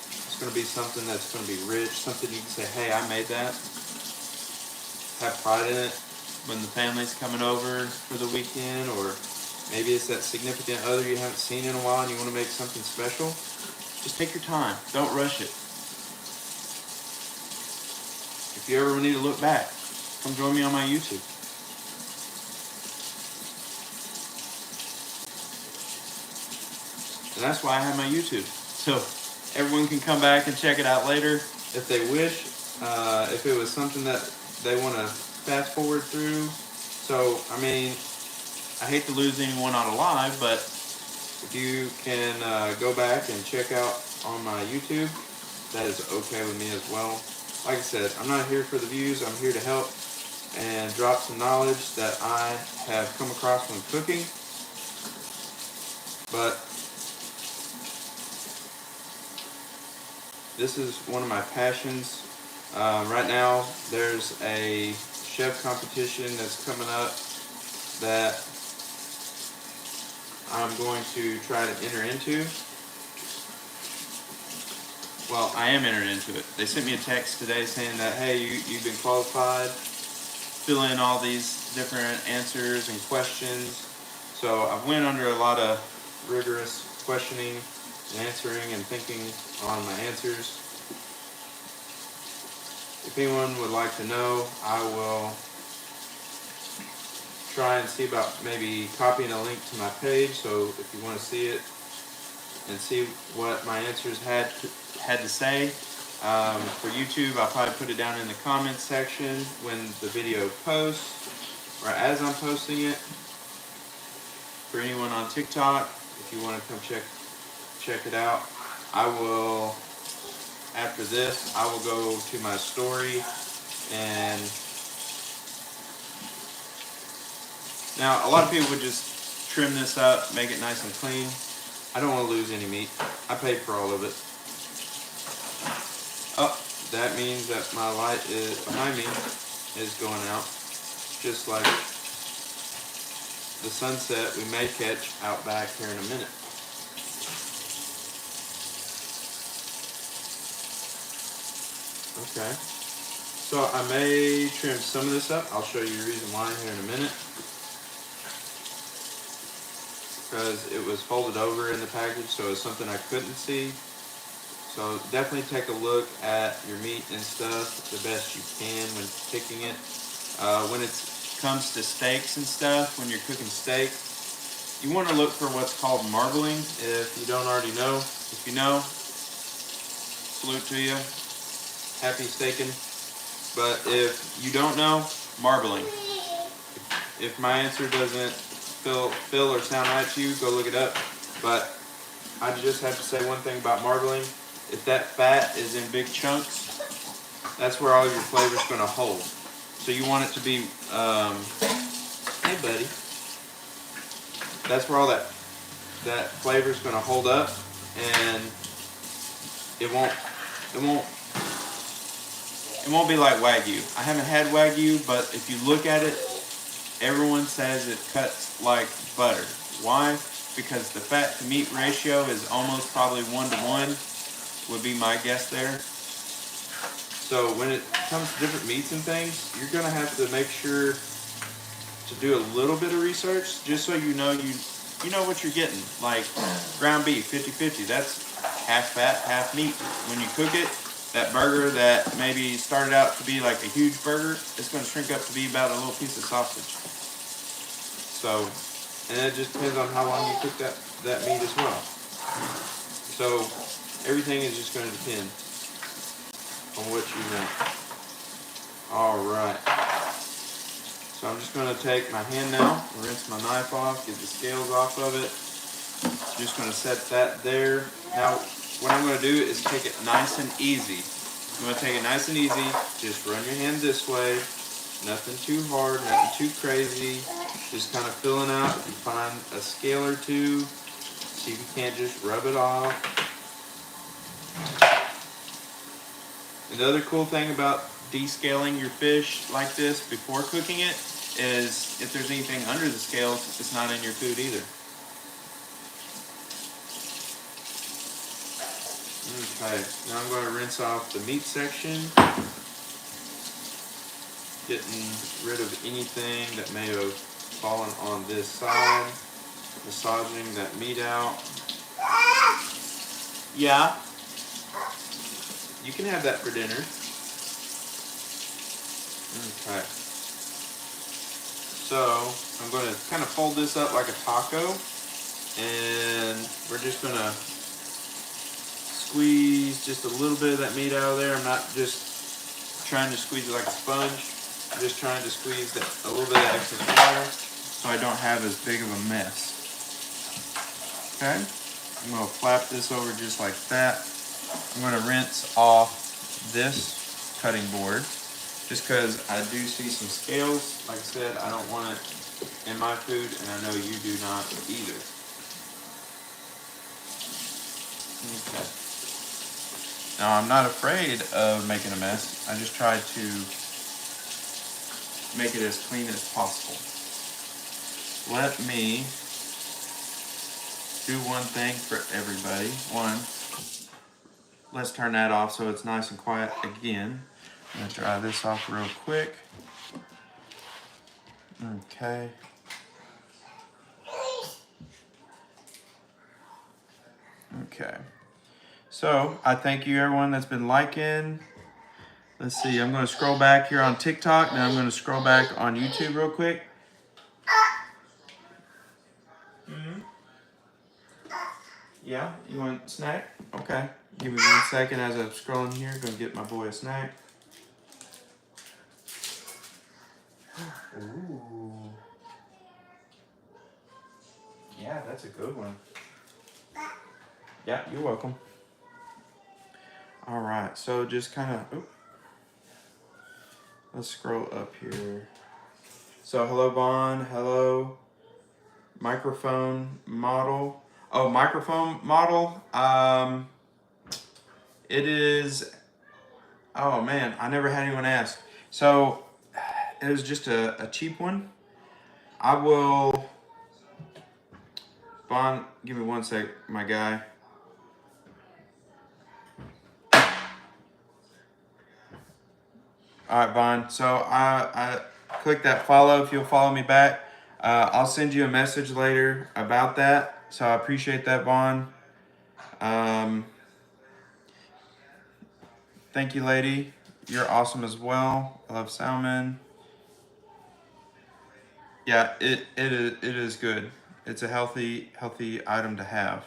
It's going to be something that's going to be rich, something you can say, hey, I made that. Have pride in it. when the family's coming over for the weekend, or maybe it's that significant other you haven't seen in a while and you want to make something special. Just take your time. Don't rush it. If you ever need to look back, come join me on my YouTube. And that's why I have my YouTube. So everyone can come back and check it out later if they wish. If it was something that they want to fast forward through. So, I mean, I hate to lose anyone on alive, but if you can go back and check out on my YouTube, that is okay with me as well. Like I said, I'm not here for the views. I'm here to help and drop some knowledge that I have come across when cooking. But this is one of my passions. Right now, there's a chef competition that's coming up that I'm going to try to enter into. Well, I am entered into it. They sent me a text today saying that, hey, you've been qualified. Fill in all these different answers and questions. So I've went under a lot of rigorous questioning and answering and thinking on my answers. If anyone would like to know, I will try and see about maybe copying a link to my page, so if you want to see it and see what my answers had to say. For YouTube, I'll probably put it down in the comments section when the video posts, or as I'm posting it. For anyone on TikTok, if you want to come check it out, I will, after this, I will go to my story. And now, a lot of people would just trim this up, make it nice and clean. I don't want to lose any meat. I paid for all of it. Oh, that means that my light is behind me is going out, just like the sunset we may catch out back here in a minute. Okay, so I may trim some of this up. I'll show you the reason why here in a minute. Because it was folded over in the package, so it's something I couldn't see. So definitely take a look at your meat and stuff the best you can when picking it. When it comes to steaks and stuff, when you're cooking steak, you want to look for what's called marbling. If you don't already know, if you know, salute to you. Happy staking. But if you don't know, marbling. If my answer doesn't feel or sound right to you, go look it up. But I just have to say one thing about marbling. If that fat is in big chunks, that's where all your flavor's going to hold. So you want it to be, hey buddy. That's where all that flavor's going to hold up, and it won't be like Wagyu. I haven't had Wagyu, but if you look at it, everyone says it cuts like butter. Why? Because the fat to meat ratio is almost probably 1-to-1, would be my guess there. So when it comes to different meats and things, you're gonna have to make sure to do a little bit of research, just so you know what you're getting. Like ground beef, 50-50, that's half fat, half meat. When you cook it, that burger that maybe started out to be like a huge burger, it's going to shrink up to be about a little piece of sausage. So, and it just depends on how long you cook that meat as well. So, everything is just going to depend on what you want. Alright. So I'm just going to take my hand now, rinse my knife off, get the scales off of it. Just going to set that there. Now, what I'm going to do is take it nice and easy. I'm going to take it nice and easy. Just run your hand this way. Nothing too hard, nothing too crazy. Just kind of filling out. If you find a scale or two, see if you can't just rub it off. And the other cool thing about descaling your fish like this before cooking it is if there's anything under the scales, it's not in your food either. Okay, now I'm going to rinse off the meat section. getting rid of anything that may have fallen on this side, massaging that meat out. Yeah, you can have that for dinner. Okay. So I'm going to kind of fold this up like a taco, and we're just going to squeeze just a little bit of that meat out of there. I'm not just trying to squeeze it like a sponge. I'm just trying to squeeze a little bit of excess water so I don't have as big of a mess. Okay, I'm going to flap this over just like that. I'm going to rinse off this cutting board just because I do see some scales. Like I said, I don't want it in my food, and I know you do not either. Okay. Now, I'm not afraid of making a mess. I just try to make it as clean as possible. Let me do one thing for everybody. One, let's turn that off so it's nice and quiet again. I'm gonna dry this off real quick. Okay. Okay. So I thank you everyone that's been liking. Let's see, I'm gonna scroll back here on TikTok, now I'm gonna scroll back on YouTube real quick. Yeah, you want a snack? Okay. Give me 1 second as I'm scrolling here. Gonna get my boy a snack. Ooh. Yeah, that's a good one. Yeah, you're welcome. All right, so just kind of, let's scroll up here. So hello, Vaughn. Hello. Microphone model. Oh, microphone model. It is, oh man, I never had anyone ask. So it was just a cheap one. I will, Vaughn, give me 1 sec, my guy. All right, Vaughn. So I click that follow if you'll follow me back. I'll send you a message later about that. So I appreciate that, Vaughn. Thank you, lady. You're awesome as well. I love salmon. Yeah, it is good. It's a healthy item to have.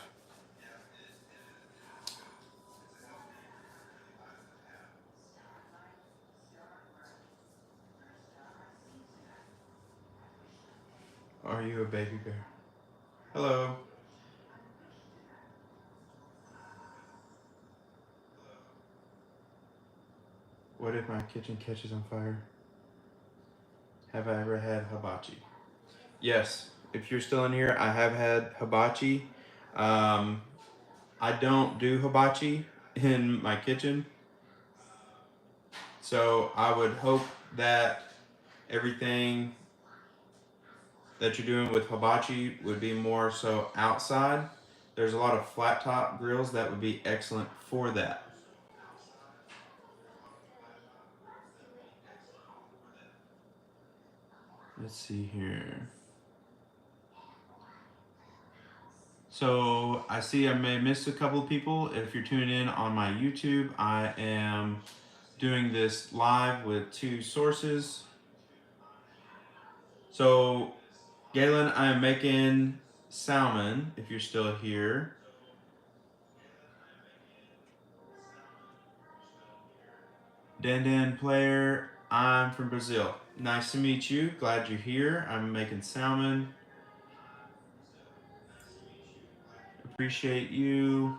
Are you a baby bear? Hello. What if my kitchen catches on fire? Have I ever had hibachi? Yes. If you're still in here, I have had hibachi. I don't do hibachi in my kitchen. So I would hope that everything that you're doing with hibachi would be more so outside. There's a lot of flat top grills that would be excellent for that. Let's see here. So I see I may have missed a couple of people. If you're tuning in on my YouTube, I am doing this live with 2 sources. So Galen, I am making salmon, if you're still here. Dan player, I'm from Brazil. Nice to meet you. Glad you're here. I'm making salmon. Appreciate you.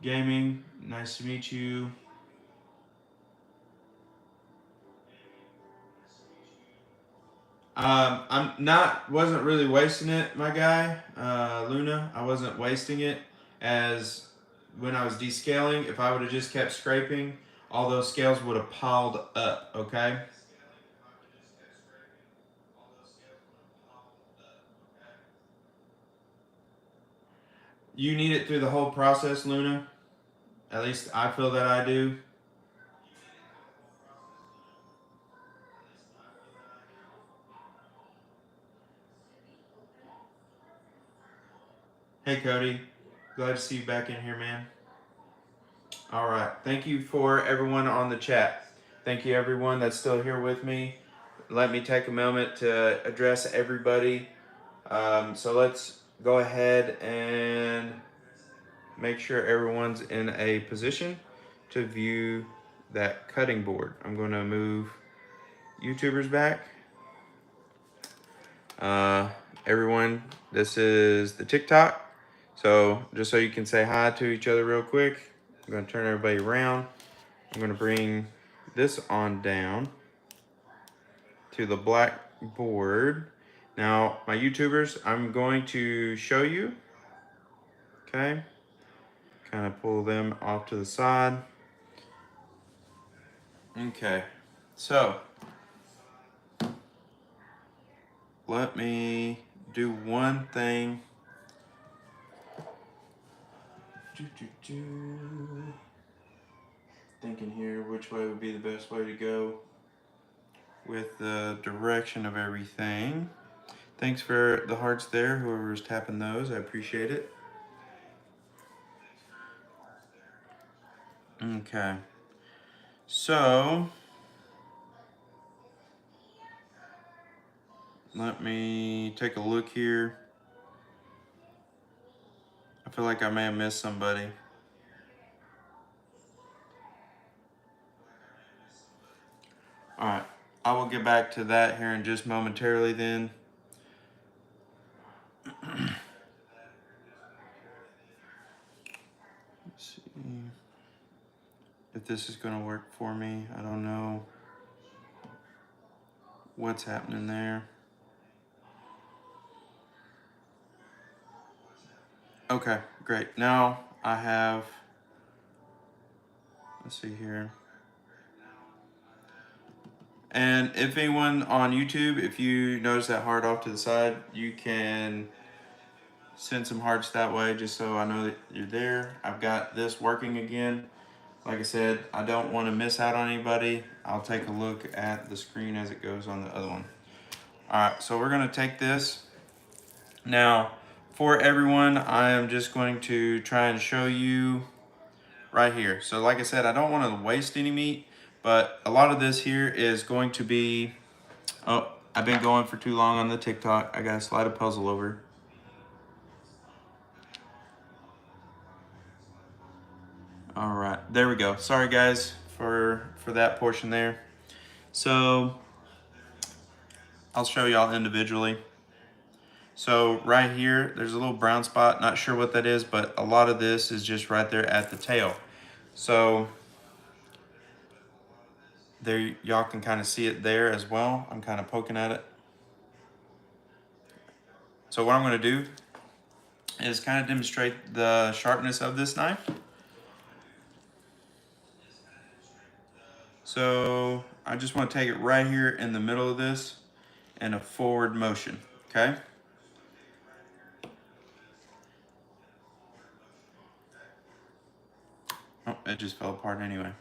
Gaming, nice to meet you. Wasn't really wasting it, my guy, Luna. I wasn't wasting it, as when I was descaling, if I would have just kept scraping, all those scales would have piled up, okay? You need it through the whole process, Luna. At least I feel that I do. Hey Cody, glad to see you back in here, man. All right, thank you for everyone on the chat. Thank you everyone that's still here with me. Let me take a moment to address everybody. So let's go ahead and make sure everyone's in a position to view that cutting board. I'm going to move YouTubers back. Everyone, this is the TikTok. So just so you can say hi to each other real quick, I'm going to turn everybody around. I'm going to bring this on down to the black board. Now, my YouTubers, I'm going to show you. Okay. Kind of pull them off to the side. Okay. So, let me do one thing. Thinking here which way would be the best way to go with the direction of everything. Thanks for the hearts there, whoever's tapping those, I appreciate it. Okay, so let me take a look here. I feel like I may have missed somebody. All right, I will get back to that here in just momentarily then. Let's see if this is gonna work for me. I don't know what's happening there. Okay, great. Now I have, let's see here. And if anyone on YouTube, if you notice that heart off to the side, you can send some hearts that way just so I know that you're there. I've got this working again. Like I said, I don't want to miss out on anybody. I'll take a look at the screen as it goes on the other one. All right, so we're going to take this. Now, for everyone, I am just going to try and show you right here. So like I said, I don't want to waste any meat, but a lot of this here is going to be, oh, I've been going for too long on the TikTok. I got to slide a puzzle over. All right, there we go. Sorry guys for that portion there. So I'll show y'all individually. So right here, there's a little brown spot. Not sure what that is, but a lot of this is just right there at the tail. So there, y'all can kind of see it there as well. I'm kind of poking at it. So what I'm going to do is kind of demonstrate the sharpness of this knife. So I just want to take it right here in the middle of this in a forward motion, okay? Oh, it just fell apart anyway.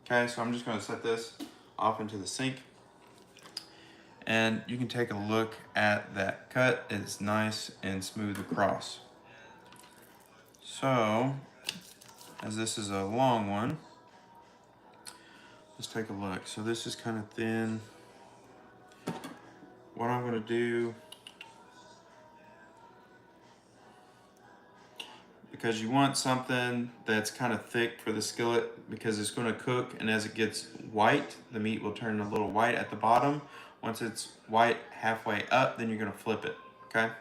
Okay, so I'm just going to set this off into the sink. And you can take a look at that cut. It's nice and smooth across. So, as this is a long one, let's take a look. So this is kind of thin. What I'm going to do, because you want something that's kind of thick for the skillet because it's going to cook, and as it gets white, the meat will turn a little white at the bottom. Once it's white halfway up, then you're going to flip it, okay?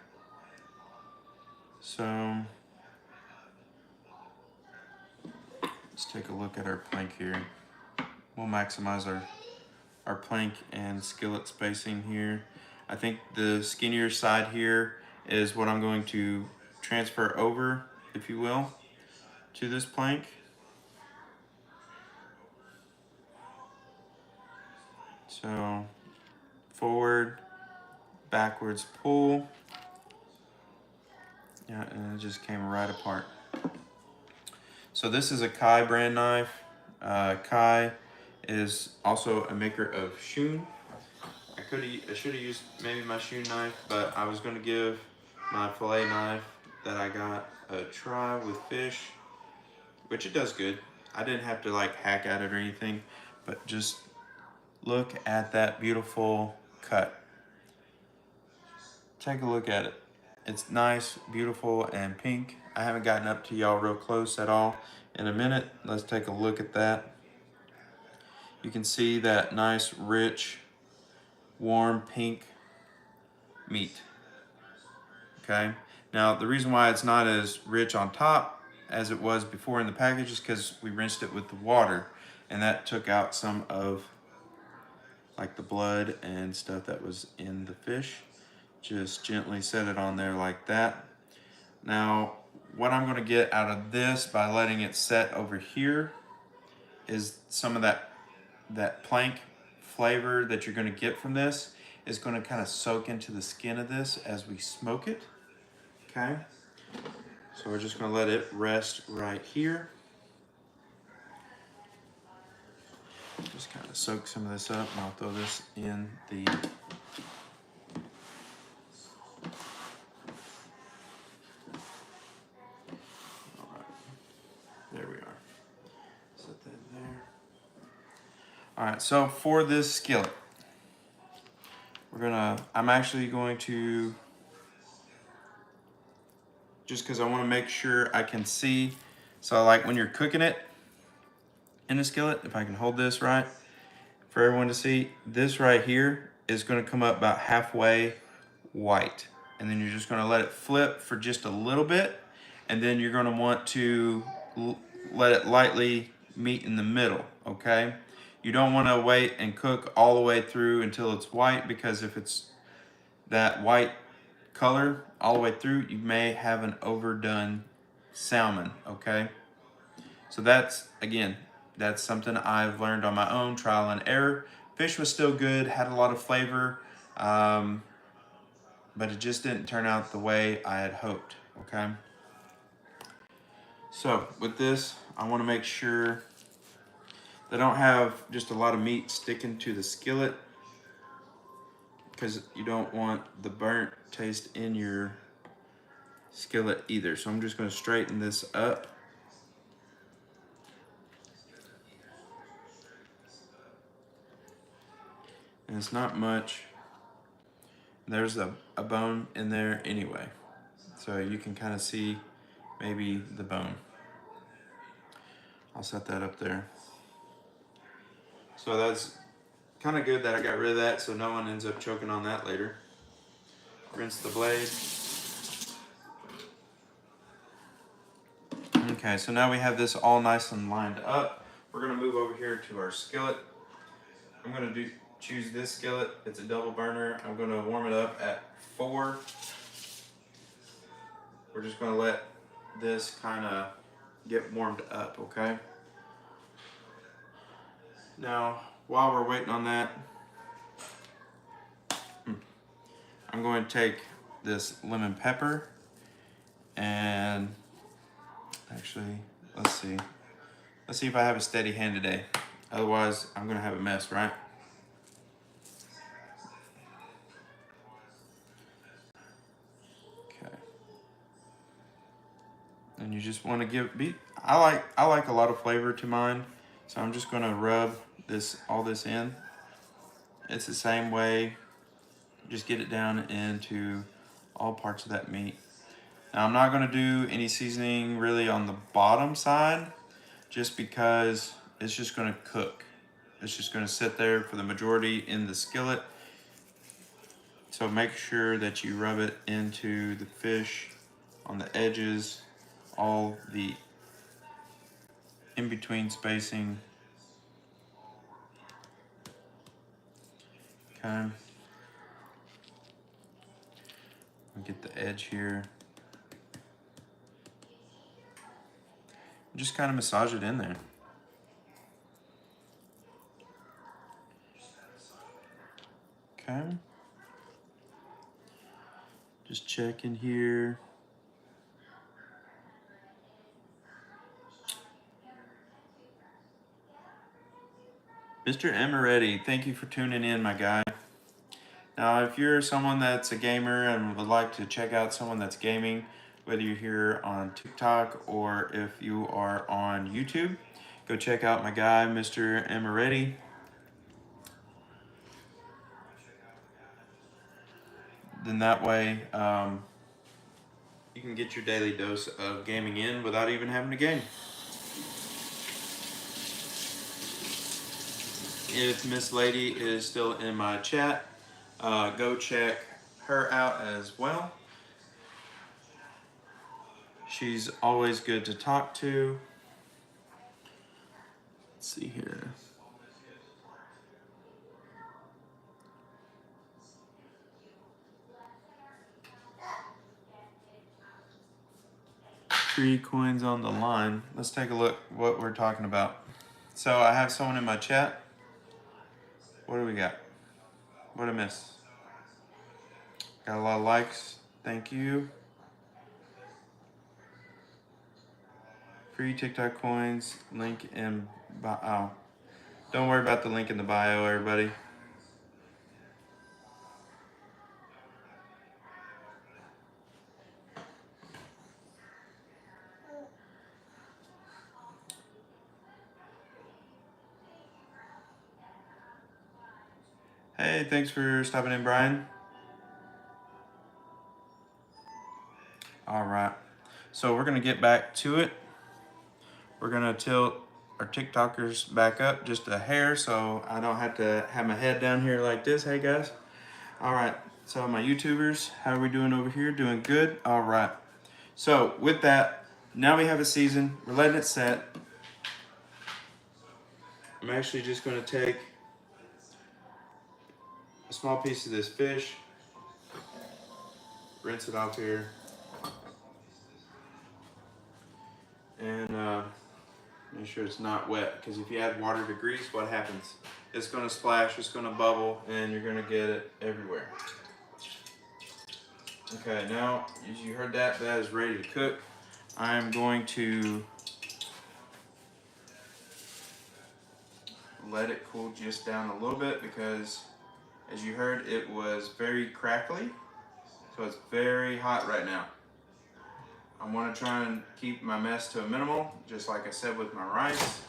So let's take a look at our plank here. We'll maximize our plank and skillet spacing here. I think the skinnier side here is what I'm going to transfer over, if you will, to this plank. So forward, backwards pull. Yeah, and it just came right apart. So this is a Kai brand knife. Kai is also a maker of Shun. I should have used maybe my Shun knife, but I was going to give my fillet knife that I got a try with fish, which it does good. I didn't have to like hack at it or anything, but just look at that beautiful cut. Take a look at it. It's nice, beautiful, and pink. I haven't gotten up to y'all real close at all in a minute. Let's take a look at that. You can see that nice, rich, warm pink meat. Okay. Now, the reason why it's not as rich on top as it was before in the package is because we rinsed it with the water, and that took out some of like the blood and stuff that was in the fish. Just gently set it on there like that. Now, what I'm gonna get out of this by letting it set over here is some of that plank flavor that you're gonna get from this is gonna kind of soak into the skin of this as we smoke it, okay? So we're just gonna let it rest right here. Just kind of soak some of this up, and I'll throw this in the there we are. Set that there. All right, so for this skillet, I'm actually going to, just because I want to make sure I can see. So like when you're cooking it in a skillet, if I can hold this right for everyone to see, this right here is going to come up about halfway white. And then you're just going to let it flip for just a little bit. And then you're going to want to let it lightly meet in the middle, okay? You don't want to wait and cook all the way through until it's white, because if it's that white color all the way through, you may have an overdone salmon, okay? So that's, again, that's something I've learned on my own, trial and error. Fish was still good, had a lot of flavor, but it just didn't turn out the way I had hoped, okay? So with this, I want to make sure that I don't have just a lot of meat sticking to the skillet, because you don't want the burnt taste in your skillet either. So I'm just going to straighten this up. And it's not much. There's a bone in there anyway. So you can kind of see maybe the bone. I'll set that up there. So that's kind of good that I got rid of that, so no one ends up choking on that later. Rinse the blade. Okay, so now we have this all nice and lined up. We're gonna move over here to our skillet. I'm gonna choose this skillet. It's a double burner. I'm gonna warm it up at 4. We're just gonna let this kind of get warmed up, okay? Now, while we're waiting on that, I'm going to take this lemon pepper and actually, let's see if I have a steady hand today. Otherwise, I'm gonna have a mess, right? Okay. And you just want to I like a lot of flavor to mine, so I'm just gonna rub all this in. It's the same way. Just get it down into all parts of that meat. Now I'm not gonna do any seasoning really on the bottom side, just because it's just gonna cook. It's just gonna sit there for the majority in the skillet. So make sure that you rub it into the fish on the edges, all the in-between spacing. Okay. Get the edge here. Just kind of massage it in there. Okay. Just check in here. Mr. Emeretti, thank you for tuning in, my guy. Now, if you're someone that's a gamer and would like to check out someone that's gaming whether you're here on TikTok or if you are on YouTube. Go check out my guy, Mr. Amaretti. Then that way, you can get your daily dose of gaming in without even having to game. If Miss Lady is still in my chat, go check her out as well. She's always good to talk to. Let's see here. Three coins on the line. Let's take a look what we're talking about. So I have someone in my chat. What do we got? What did I miss? Got a lot of likes. Thank you. Free TikTok coins. Link in bio. Oh. Don't worry about the link in the bio, everybody. Hey, thanks for stopping in, Brian. All right. So we're going to get back to it. We're going to tilt our TikTokers back up just a hair so I don't have to have my head down here like this. Hey, guys. All right. So my YouTubers, how are we doing over here? Doing good? All right. So with that, now we have a season. We're letting it set. I'm actually just going to take a small piece of this fish, rinse it off here, and make sure it's not wet, because if you add water to grease, what happens? It's going to splash, it's going to bubble, and you're going to get it everywhere. Okay, now, as you heard that is ready to cook. I'm going to let it cool just down a little bit, because as you heard, it was very crackly, so it's very hot right now. I want to try and keep my mess to a minimal, just like I said with my rice.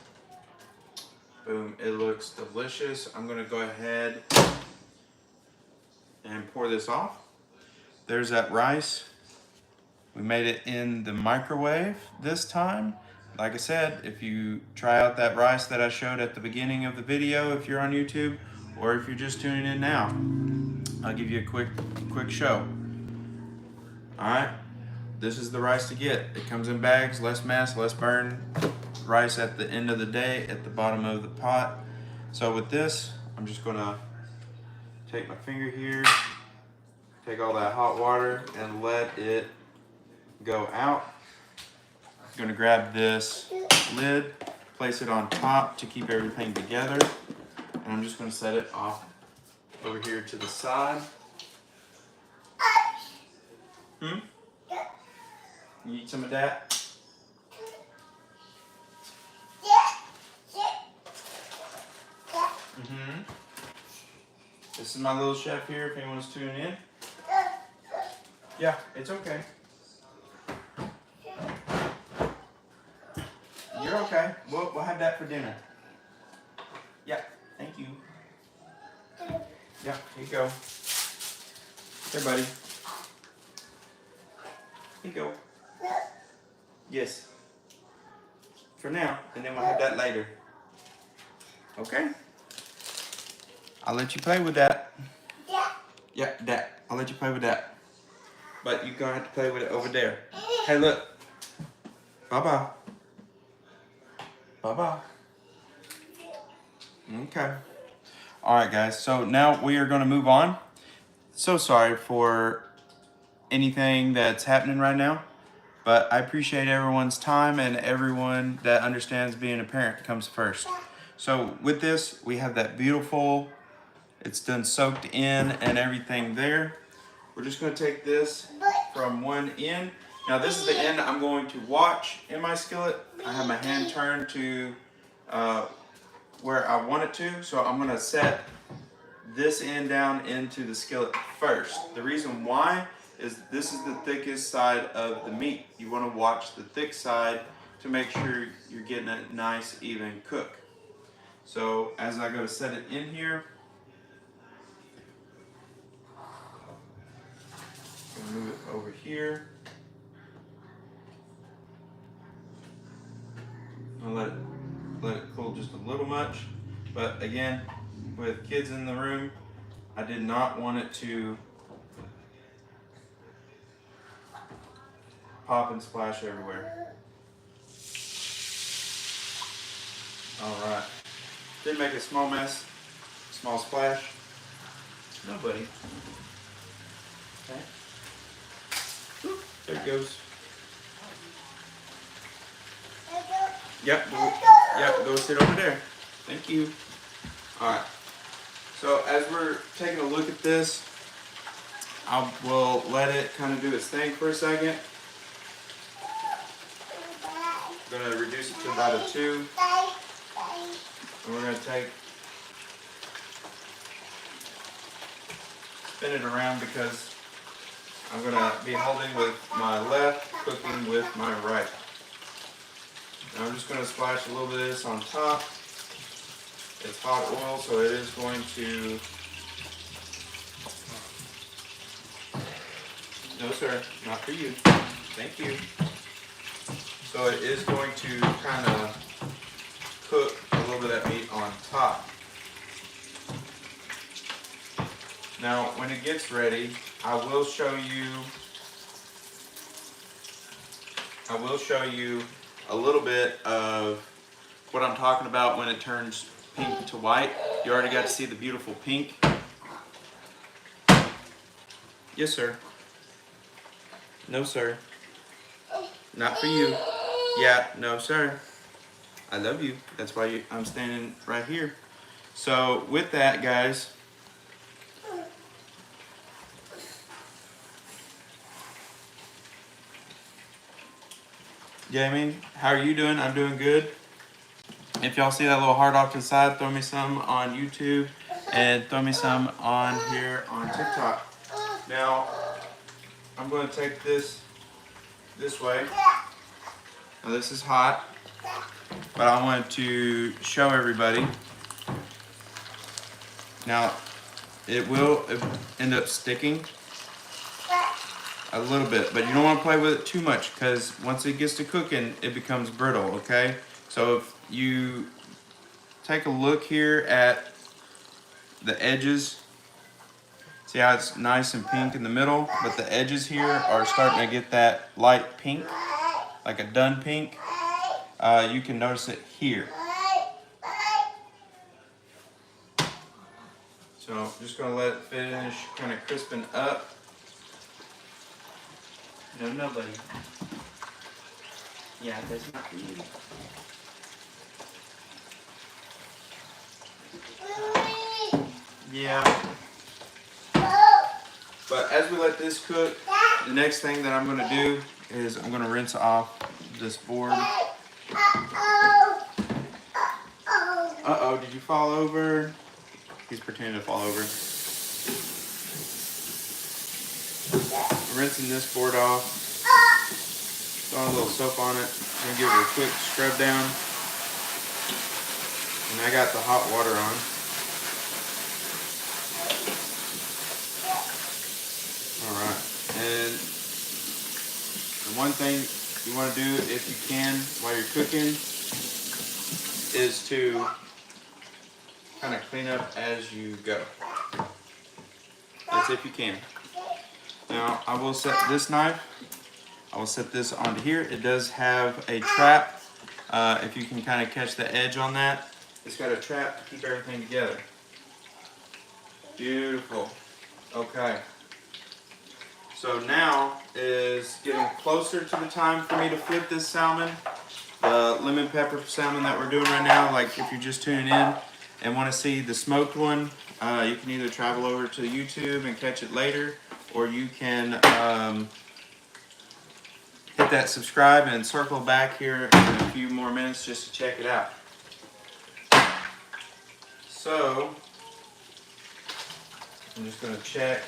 Boom, it looks delicious. I'm going to go ahead and pour this off. There's that rice. We made it in the microwave this time. Like I said, if you try out that rice that I showed at the beginning of the video, if you're on YouTube, or if you're just tuning in now, I'll give you a quick show. All right, this is the rice to get. It comes in bags, less mess, less burn. Rice at the end of the day at the bottom of the pot. So with this, I'm just gonna take my finger here, take all that hot water and let it go out. I'm gonna grab this lid, place it on top to keep everything together. And I'm just going to set it off over here to the side. You eat some of that? This is my little chef here, if anyone's tuning in. Yeah, it's okay. You're okay. We'll have that for dinner. Yeah. Thank you. Yeah, here you go. Here, buddy. Here you go. Yes. For now, and then we'll have that later. Okay? I'll let you play with that. Yeah, that. I'll let you play with that. But you're going to have to play with it over there. Hey, look. Bye-bye. Bye-bye. Okay. All right, guys. So now we are going to move on. So sorry for anything that's happening right now, but I appreciate everyone's time, and everyone that understands being a parent comes first. So with this, we have that beautiful, it's done soaked in and everything there. We're just going to take this from one end. Now this is the end I'm going to watch in my skillet. I have my hand turned to where I want it to, so I'm going to set this end down into the skillet first. The reason why is this is the thickest side of the meat. You want to watch the thick side to make sure you're getting a nice even cook. So as I go to set it in here, I'm gonna move it over here. I'll let it cool just a little much. But again, with kids in the room, I did not want it to pop and splash everywhere. All right. Did make a small mess, small splash. Nobody. Okay. Oop, there it goes. Yep, go sit over there. Thank you. All right. So as we're taking a look at this, I will let it kind of do its thing for a second. I'm going to reduce it to about a 2. And we're going to spin it around because I'm going to be holding with my left, cooking with my right. Now I'm just going to splash a little bit of this on top. It's hot oil, so it is going to... No sir, not for you. Thank you. So it is going to kind of cook a little bit of that meat on top. Now when it gets ready, I will show you a little bit of what I'm talking about when it turns pink to white. You already got to see the beautiful pink. Yes sir. No sir. Not for you. Yeah, no sir. I love you. That's why I'm standing right here. So with that, guys, Jamie, how are you doing? I'm doing good. If y'all see that little heart off to the side, throw me some on YouTube and throw me some on here on TikTok. Now, I'm going to take this way. Now this is hot, but I wanted to show everybody. Now, it will end up sticking a little bit, but you don't want to play with it too much because once it gets to cooking, it becomes brittle, okay? So if you take a look here at the edges, see how it's nice and pink in the middle, but the edges here are starting to get that light pink, like a dun pink. You can notice it here. So I'm just gonna let it finish kind of crisping up. No, nobody. Yeah, that's not for you. Yeah. But as we let this cook, the next thing that I'm going to do is I'm going to rinse off this board. Uh-oh, did you fall over? He's pretending to fall over. Rinsing this board off. Throwing a little soap on it. I'm going to give it a quick scrub down. And I got the hot water on. Alright, and the one thing you want to do if you can while you're cooking is to kind of clean up as you go. That's if you can. Now I will set this knife, I will set this onto here. It does have a trap. If you can kind of catch the edge on that, it's got a trap to keep everything together. Beautiful. Okay. So now is getting closer to the time for me to flip this salmon. The lemon pepper salmon that we're doing right now, like if you're just tuning in and want to see the smoked one, you can either travel over to YouTube and catch it later, or you can hit that subscribe and circle back here in a few more minutes just to check it out. So, I'm just going to check.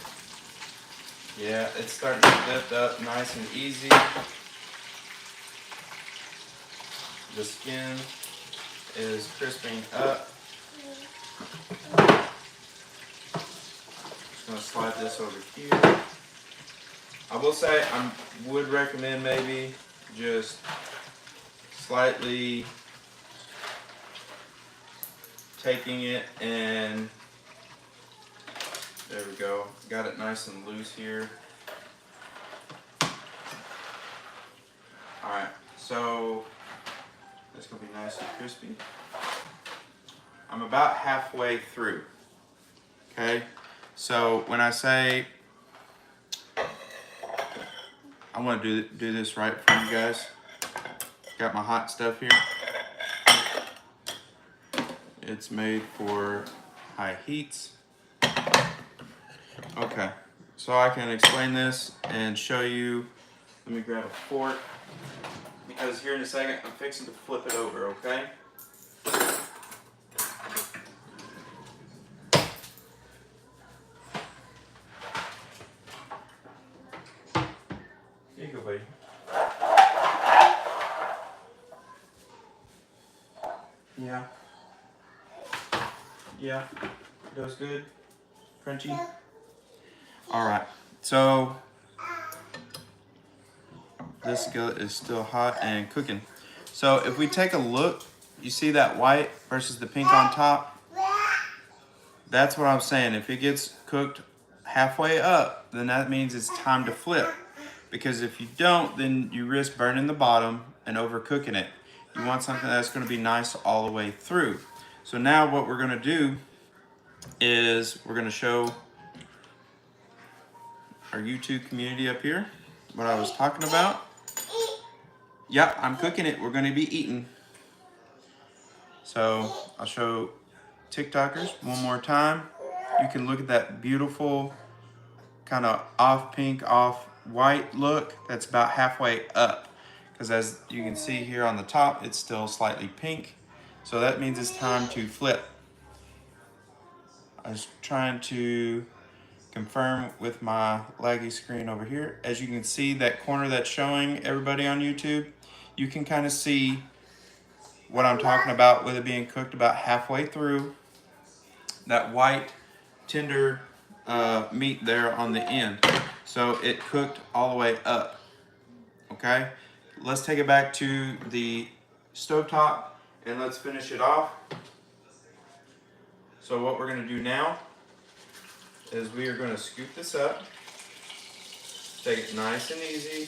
Yeah, it's starting to lift up nice and easy. The skin is crisping up. Just gonna slide this over here. I will say I would recommend maybe just slightly taking it and there we go. Got it nice and loose here. Alright, so that's gonna be nice and crispy. I'm about halfway through. Okay, so when I say I want to do this right for you guys, got my hot stuff here. It's made for high heats. Okay, so I can explain this and show you. Let me grab a fork because here in a second I'm fixing to flip it over, okay? Here you go, buddy. Yeah. Yeah. Does good? Crunchy? Alright, so this skillet is still hot and cooking. So if we take a look, you see that white versus the pink on top? That's what I'm saying. If it gets cooked halfway up, then that means it's time to flip. Because if you don't, then you risk burning the bottom and overcooking it. You want something that's going to be nice all the way through. So now what we're going to do is we're going to show our YouTube community up here what I was talking about. Yeah, I'm cooking it. We're going to be eating. So I'll show TikTokers one more time. You can look at that beautiful kind of off pink, off white look that's about halfway up. Because as you can see here on the top, it's still slightly pink. So that means it's time to flip. I was trying to confirm with my laggy screen over here. As you can see, that corner that's showing everybody on YouTube, you can kind of see what I'm talking about with it being cooked about halfway through. That white, tender meat there on the end. So it cooked all the way up. Okay, let's take it back to the stovetop and let's finish it off. So what we're going to do now is we are going to scoop this up, take it nice and easy,